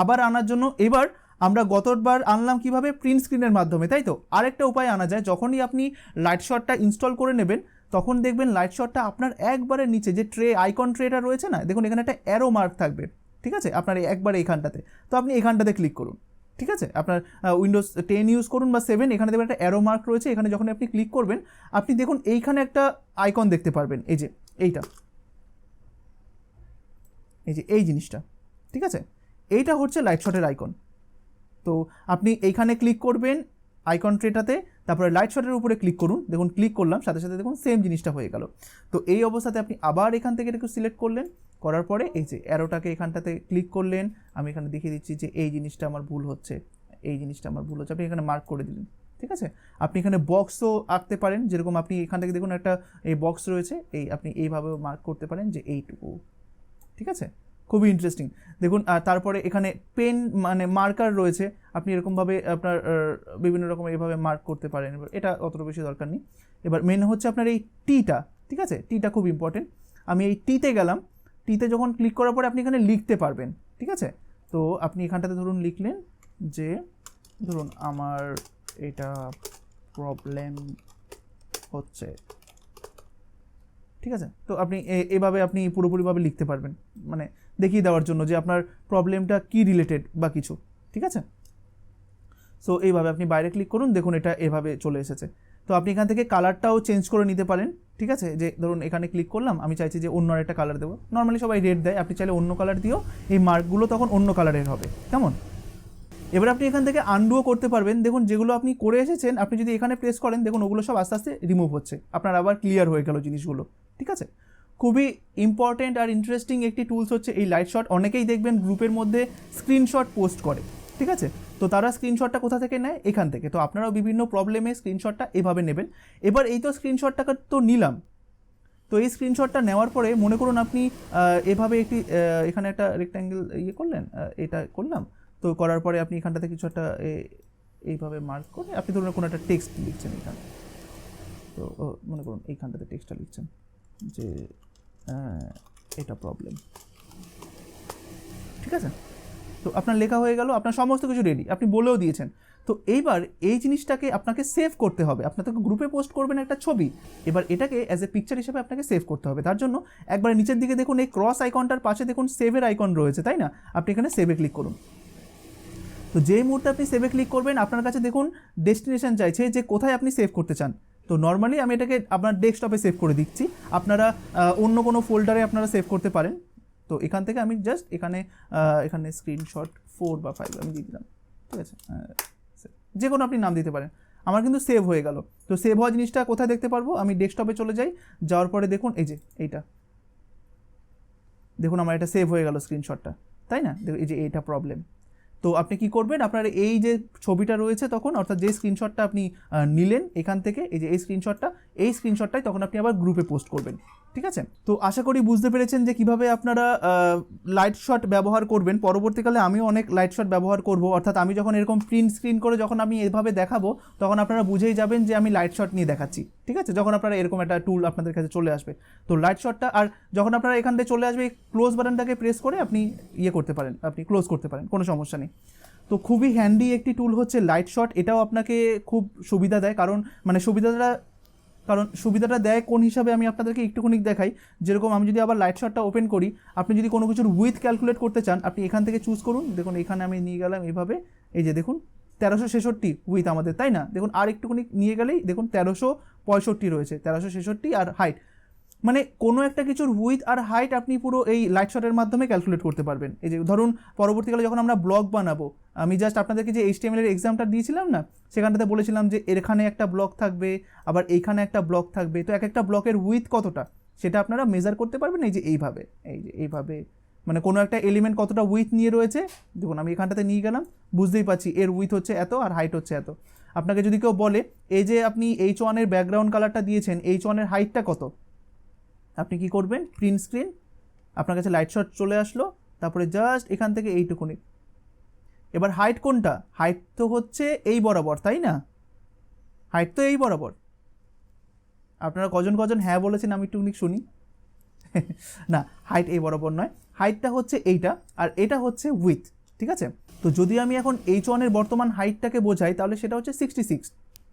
আবার আনার জন্য এবার আমরা গতবার আনলাম কিভাবে, প্রিন্ট স্ক্রিনের মাধ্যমে, তাই তো। আরেকটা উপায় আনা যায়, যখনই আপনি লাইট শটটা ইনস্টল করে নেবেন তখন দেখবেন লাইট শটটা আপনার একবারে নিচে যে ট্রে আইকন ট্রেটা রয়েছে না, দেখুন এখানে একটা অ্যারো মার্ক থাকবে, ঠিক আছে, আপনার একবারে এখানটাতে। তো আপনি এখানটাতে ক্লিক করুন, ঠিক আছে, আপনার উইন্ডোজ 10 ইউজ করুন বা 7, এখানে দেখবেন একটা অ্যারো মার্ক রয়েছে। এখানে যখন আপনি ক্লিক করবেন আপনি দেখুন এইখানে একটা আইকন দেখতে পারবেন, এই যে এইটা, এই যে এই জিনিসটা, ঠিক আছে, এইটা হচ্ছে লাইট শটের আইকন। তো আপনি এইখানে ক্লিক করবেন আইকন ট্রেটাতে, তারপরে লাইট শটের উপরে ক্লিক করুন, দেখুন ক্লিক করলাম সাথে সাথে দেখুন সেম জিনিসটা হয়ে গেল। তো এই অবস্থাতে আপনি আবার এখান থেকে একটু সিলেক্ট করলেন, করার পরে এই যে অ্যারোটাকে এখানটাতে ক্লিক করলেন, আমি এখানে দেখিয়ে দিচ্ছি যে এই জিনিসটা আমার ভুল হচ্ছে, এই জিনিসটা আমার ভুল হচ্ছে, আপনি এখানে মার্ক করে দিলেন, ঠিক আছে। আপনি এখানে বক্সও আঁকতে পারেন, যেরকম আপনি এখান থেকে দেখুন একটা এই বক্স রয়েছে, এই আপনি এইভাবেও মার্ক করতে পারেন যে এইটুকু, ঠিক আছে, খুবই ইন্টারেস্টিং। দেখুন তারপরে এখানে পেন মানে মার্কার রয়েছে, আপনি এরকমভাবে আপনার বিভিন্ন রকম এইভাবে মার্ক করতে পারেন, এবার এটা অতটা বেশি দরকার নেই। এবার মেন হচ্ছে আপনার এই টিটা, ঠিক আছে, টিটা খুব ইম্পর্টেন্ট। আমি এই টিতে গেলাম, টিতে যখন ক্লিক করার পরে আপনি এখানে লিখতে পারবেন, ঠিক আছে। তো আপনি এখানটাতে ধরুন লিখলেন যে ধরুন আমার এটা প্রবলেম হচ্ছে, ঠিক আছে। তো আপনি এভাবে আপনি পুরোপুরিভাবে লিখতে পারবেন, মানে দেখিয়ে দেওয়ার জন্য যে আপনার প্রবলেমটা কি রিলেটেড বা কিছু, ঠিক আছে। সো এইভাবে আপনি বাইরে ক্লিক করুন, দেখুন এটা এভাবে চলে এসেছে। তো আপনি এখান থেকে কালারটাও চেঞ্জ করে নিতে পারেন, ঠিক আছে, যে ধরুন এখানে ক্লিক করলাম, আমি চাইছি যে অন্য একটা কালার দেবো, নর্মালি সবাই রেড দেয়, আপনি চাইলে অন্য কালার দিও, এই মার্কগুলো তখন অন্য কালারের হবে, কেমন। এবার আপনি এখান থেকে আনডুও করতে পারবেন, দেখুন যেগুলো আপনি করে এসেছেন আপনি যদি এখানে প্রেস করেন দেখুন ওগুলো সব আস্তে আস্তে রিমুভ হচ্ছে, আপনার আবার ক্লিয়ার হয়ে গেল জিনিসগুলো, ঠিক আছে। খুবই ইম্পর্টেন্ট আর ইন্টারেস্টিং একটি টুলস হচ্ছে এই লাইট শট। অনেকেই দেখবেন গ্রুপের মধ্যে স্ক্রিনশট পোস্ট করে, ঠিক আছে, তো তারা স্ক্রিনশটটা কোথা থেকে নেয়, এখান থেকে। তো আপনারাও বিভিন্ন প্রবলেমে স্ক্রিনশটটা এভাবে নেবেন। এবার এই তো স্ক্রিনশটটাকে তো নিলাম, তো এই স্ক্রিনশটটা নেওয়ার পরে মনে করুন আপনি এভাবে একটি এখানে একটা রেক্ট্যাঙ্গেল ইয়ে করলেন, এটা করলাম, তো করার পরে আপনি এখানটাতে কিছু একটা এইভাবে মার্ক করে আপনি ধরুন কোনো একটা টেক্সট লিখছেন এখানে, তো মনে করুন এইখানটাতে টেক্সটটা লিখছেন যে এটা প্রবলেম, ঠিক আছে। তো আপনার লেখা হয়ে গেল, আপনার সমস্ত কিছু রেডি, আপনি বলেও দিয়েছেন। তো এইবার এই জিনিসটাকে আপনাকে সেভ করতে হবে, আপনাকে গ্রুপে পোস্ট করবেন একটা ছবি, এবার এটাকে অ্যাজ এ পিকচার হিসেবে আপনাকে সেভ করতে হবে। তার জন্য একবার নিচের দিকে দেখুন এই ক্রস আইকনটার পাশে দেখুন সেভের আইকন রয়েছে, তাই না, আপনি এখানে সেভে ক্লিক করুন। তো যেই মুহূর্তে আপনি সেভে ক্লিক করবেন আপনার কাছে দেখুন ডেস্টিনেশন চাইছে যে কোথায় আপনি সেভ করতে চান। তো নর্মালি আমি এটাকে আপনার ডেস্কটপে সেভ করে দিচ্ছি, আপনারা অন্য কোনো ফোল্ডারে আপনারা সেভ করতে পারেন। তো এখান থেকে আমি জাস্ট এখানে স্ক্রিনশট 4 বা 5 আমি দিয়ে দিলাম, ঠিক আছে, যে কোনো আপনি নাম দিতে পারেন। আমার কিন্তু সেভ হয়ে গেল। তো সেভ হওয়া জিনিসটা কোথায় দেখতে পারবো, আমি ডেস্কটপে চলে যাই, যাওয়ার পরে দেখুন এই যে এইটা, দেখুন আমার এটা সেভ হয়ে গেল স্ক্রিনশটটা, তাই না, এই যে এইটা প্রবলেম। তো আপনি কি করবেন, আপনার এই যে ছবিটা রয়েছে তখন, অর্থাৎ যে স্ক্রিনশটটা আপনি নিলেন এখান থেকে, এই যে এই স্ক্রিনশটটাই তখন আপনি আবার গ্রুপে পোস্ট করবেন, ঠিক আছে। তো আশা করি বুঝতে পেরেছেন যে কিভাবে আপনারা লাইট শট ব্যবহার করবেন। পরবর্তীকালে আমিও অনেক লাইট শট ব্যবহার করব, অর্থাৎ আমি যখন এরকম প্রিন্ট স্ক্রিন করে যখন আমি এভাবে দেখাবো তখন আপনারা বুঝেই যাবেন যে আমি লাইট শট নিয়ে দেখাচ্ছি, ঠিক আছে, যখন আপনারা এরকম একটা টুল আপনাদের কাছে চলে আসবে। তো লাইট শটটা, আর যখন আপনারা এখান থেকে চলে আসবে ক্লোজ বাটনটাকে প্রেস করে আপনি ইয়ে করতে পারেন, আপনি ক্লোজ করতে পারেন, কোনো সমস্যা নেই। তো খুবই হ্যান্ডি একটি টুল হচ্ছে লাইট শট, এটাও আপনাকে খুব সুবিধা দেয়, কারণ সুবিধাটা দেয় কোন হিসাবে আমি আপনাদেরকে একটুখানি দেখাই। যেরকম আমি যদি আবার লাইট শটটা ওপেন করি, আপনি যদি কোনো কিছুর উইথ ক্যালকুলেট করতে চান আপনি এখান থেকে চুজ করুন, দেখুন এখানে আমি নিয়ে গেলাম এইভাবে, এই যে দেখুন 1366 উইথ আমাদের, তাই না, দেখুন আর একটুখানি নিয়ে গেলেই দেখুন 1365 রয়েছে, 1366 আর হাইট। মানে কোনো একটা কিছুর উইথ আর হাইট আপনি পুরো এই লাইট শটের মাধ্যমে ক্যালকুলেট করতে পারবেন। এই যে ধরুন পরবর্তীকালে যখন আমরা ব্লগ বানাবো, আমি জাস্ট আপনাদেরকে যে HTML এর এক্সামটা দিয়েছিলাম না, সেখানটাতে বলেছিলাম যে এখানে একটা ব্লক থাকবে, আবার এইখানে একটা ব্লক থাকবে, তো এক একটা ব্লকের উইথ কতটা সেটা আপনারা মেজার করতে পারবেন এই যে এইভাবে মানে কোনো একটা এলিমেন্ট কতটা উইথ নিয়ে রয়েছে। দেখুন আমি এখানটাতে নিয়ে গেলাম, বুঝতেই পারছি এর উইথ হচ্ছে এত আর হাইট হচ্ছে এত। আপনাকে যদি কেউ বলে এই যে আপনি H1 এর ব্যাকগ্রাউন্ড কালারটা দিয়েছেন, H1 এর হাইটটা কত, আপনি কি করবেন, প্রিন্ট স্ক্রিন, আপনার কাছে লাইট শট চলে আসলো, তারপরে জাস্ট এখান থেকে এইটুকুনি। এবার হাইট কোনটা, হাইট তো হচ্ছে এই বরাবর, তাই না, হাইট তো এই বরাবর। আপনারা কজন হ্যাঁ বলেছেন আমি একটু শুনি। না, হাইট এই বরাবর নয়, হাইটটা হচ্ছে এইটা আর এটা হচ্ছে উইথ, ঠিক আছে। তো যদি আমি এখন H1 এর বর্তমান হাইটটাকে বোঝাই তাহলে সেটা হচ্ছে 66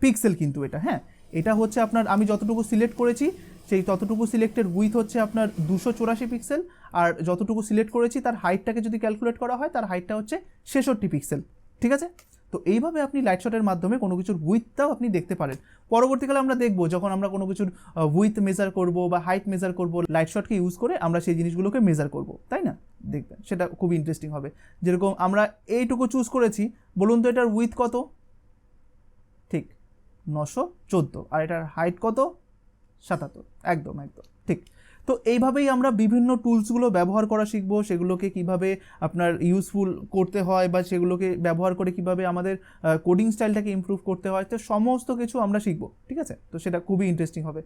পিক্সেল, কিন্তু এটা হ্যাঁ, এটা হচ্ছে আপনার আমি যতটুকু সিলেক্ট করেছি সেই ততটুকু সিলেক্টের উইথ হচ্ছে আপনার 284 পিক্সেল, আর যতটুকু সিলেক্ট করেছি তার হাইটটাকে যদি ক্যালকুলেট করা হয় তার হাইটটা হচ্ছে 66 পিক্সেল, ঠিক আছে। তো এইভাবে আপনি লাইট শটের মাধ্যমে কোনো কিছুর উইথটাও আপনি দেখতে পারেন। পরবর্তীকালে আমরা দেখব যখন আমরা কোনো কিছুর উইথ মেজার করব বা হাইট মেজার করব, লাইট শটকে ইউজ করে আমরা সেই জিনিসগুলোকে মেজার করব, তাই না, দেখবেন সেটা খুবই ইন্টারেস্টিং হবে। যেরকম আমরা এইটুকু চুজ করেছি, বলুন তো এটার উইথ কত, ঠিক 914, আর এটার হাইট কত 77, একদম ঠিক। তো এইভাবেই আমরা বিভিন্ন টুলসগুলো ব্যবহার করা শিখব, সেগুলোকে কিভাবে আপনার ইউজফুল করতে হয় বা সেগুলোকে ব্যবহার করে কিভাবে আমাদের কোডিং স্টাইলটাকে ইমপ্রুভ করতে হয়, তো সমস্ত কিছু আমরা শিখব, ঠিক আছে। তো সেটা খুবই ইন্টারেস্টিং হবে।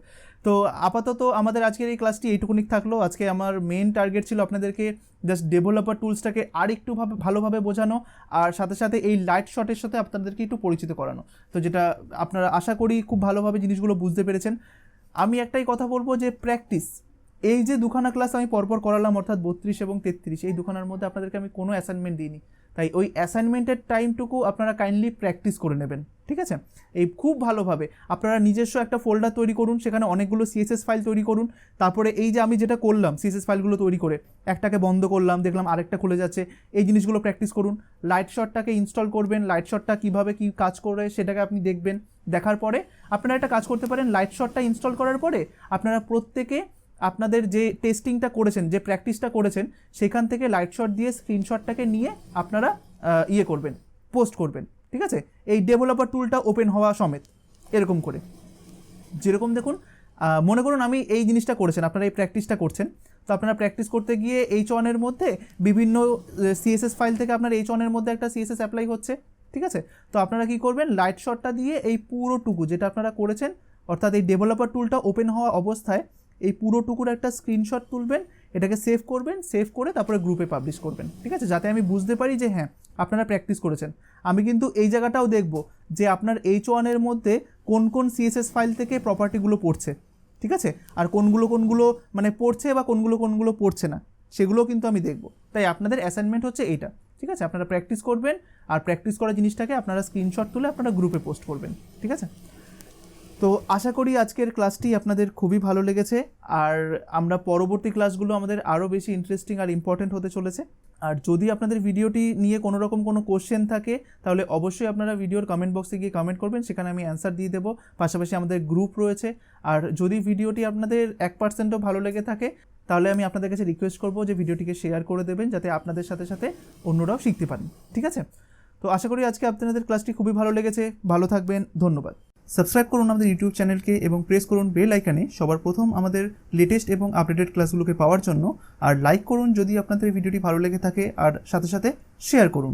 তো আপাতত আমাদের আজকের এই ক্লাসটি এইটুকুনি থাকলো। আজকে আমার মেন টার্গেট ছিল আপনাদেরকে জাস্ট ডেভেলপার টুলসটাকে আর একটু ভালোভাবে বোঝানো, আর সাথে সাথে এই লাইট শটের সাথে আপনাদেরকে একটু পরিচিত করানো। তো যেটা আপনারা আশা করি খুব ভালোভাবে জিনিসগুলো বুঝতে পেরেছেন। আমি একটাই কথা বলবো যে প্র্যাকটিস, এই যে দুখানা ক্লাস আমি পরপর করালাম অর্থাৎ 32 এবং 33, এই দুখানার মধ্যে আপনাদেরকে আমি কোনো অ্যাসাইনমেন্ট দিইনি, তাই ওই অ্যাসাইনমেন্টের টাইমটুকু আপনারা কাইন্ডলি প্র্যাকটিস করে নেবেন, ঠিক আছে। এই খুব ভালোভাবে আপনারা নিজস্ব একটা ফোল্ডার তৈরি করুন, সেখানে অনেকগুলো CSS ফাইল তৈরি করুন, তারপরে এই যে আমি যেটা করলাম CSS ফাইলগুলো তৈরি করে একটাকে বন্ধ করলাম, দেখলাম আরেকটা খুলে যাচ্ছে, এই জিনিসগুলো প্র্যাকটিস করুন। লাইট শটটাকে ইনস্টল করবেন, লাইট শটটা কীভাবে কী কাজ করে সেটাকে আপনি দেখবেন, দেখার পরে আপনারা একটা কাজ করতে পারেন, লাইট শটটা ইনস্টল করার পরে আপনারা প্রত্যেকে আপনাদের যে টেস্টিংটা করেছেন, যে প্র্যাকটিসটা করেছেন, সেখান থেকে লাইট শট দিয়ে স্ক্রিনশটটাকে নিয়ে আপনারা করবেন, পোস্ট করবেন, ঠিক আছে, এই ডেভেলপার টুলটা ওপেন হওয়া সমেত, এরকম করে। যেরকম দেখুন মনে করুন আমি এই জিনিসটা করেছেন, আপনারা এই প্র্যাকটিসটা করছেন, তো আপনারা প্র্যাকটিস করতে গিয়ে H1 এর মধ্যে বিভিন্ন CSS ফাইল থেকে আপনার H1 এর মধ্যে একটা CSS অ্যাপ্লাই হচ্ছে, ঠিক আছে। তো আপনারা কি করবেন, লাইট শটটা দিয়ে এই পুরোটুকু যেটা আপনারা করেছেন, অর্থাৎ এই ডেভেলপার টুলটা ওপেন হওয়া অবস্থায় এই পুরোটুকুর একটা স্ক্রিনশট তুলবেন, এটাকে সেভ করবেন, সেভ করে তারপরে গ্রুপে পাবলিশ করবেন, ঠিক আছে, যাতে আমি বুঝতে পারি যে হ্যাঁ আপনারা প্র্যাকটিস করেছেন। আমি কিন্তু এই জায়গাটাও দেখব যে আপনার H1 এর মধ্যে কোন কোন CSS ফাইল থেকে প্রপার্টিগুলো পড়ছে, ঠিক আছে, আর কোনগুলো মানে পড়ছে বা কোনগুলো পড়ছে না, সেগুলোও কিন্তু আমি দেখব। তাই আপনাদের অ্যাসাইনমেন্ট হচ্ছে এইটা, ঠিক আছে, আপনারা প্র্যাকটিস করবেন, আর প্র্যাকটিস করা জিনিসটাকে আপনারা স্ক্রিনশট তুলে আপনারা গ্রুপে পোস্ট করবেন, ঠিক আছে। তো আশা করি আজকের ক্লাসটি আপনাদের খুবই ভালো লেগেছে, আর আমরা পরবর্তী ক্লাসগুলো আমাদের আরও বেশি ইন্টারেস্টিং আর ইম্পর্টেন্ট হতে চলেছে। আর যদি আপনাদের ভিডিওটি নিয়ে কোনো রকম কোনো কোশ্চেন থাকে তাহলে অবশ্যই আপনারা ভিডিওর কমেন্ট বক্সে গিয়ে কমেন্ট করবেন, সেখানে আমি অ্যান্সার দিয়ে দেবো। পাশাপাশি আমাদের গ্রুপ রয়েছে, আর যদি ভিডিওটি আপনাদের 1%ও ভালো লেগে থাকে তাহলে আমি আপনাদের কাছে রিকোয়েস্ট করবো যে ভিডিওটিকে শেয়ার করে দেবেন, যাতে আপনাদের সাথে সাথে অন্যরাও শিখতে পারেন, ঠিক আছে। তো আশা করি আজকে আপনাদের ক্লাসটি খুবই ভালো লেগেছে। ভালো থাকবেন, ধন্যবাদ। সাবস্ক্রাইব করুন আমাদের ইউটিউব চ্যানেলকে এবং প্রেস করুন বেল আইকনে সবার প্রথম আমাদের লেটেস্ট এবং আপডেটেড ক্লাসগুলোকে পাওয়ার জন্য, আর লাইক করুন যদি আপনাদের ভিডিওটি ভালো লেগে থাকে, আর সাথে সাথে শেয়ার করুন।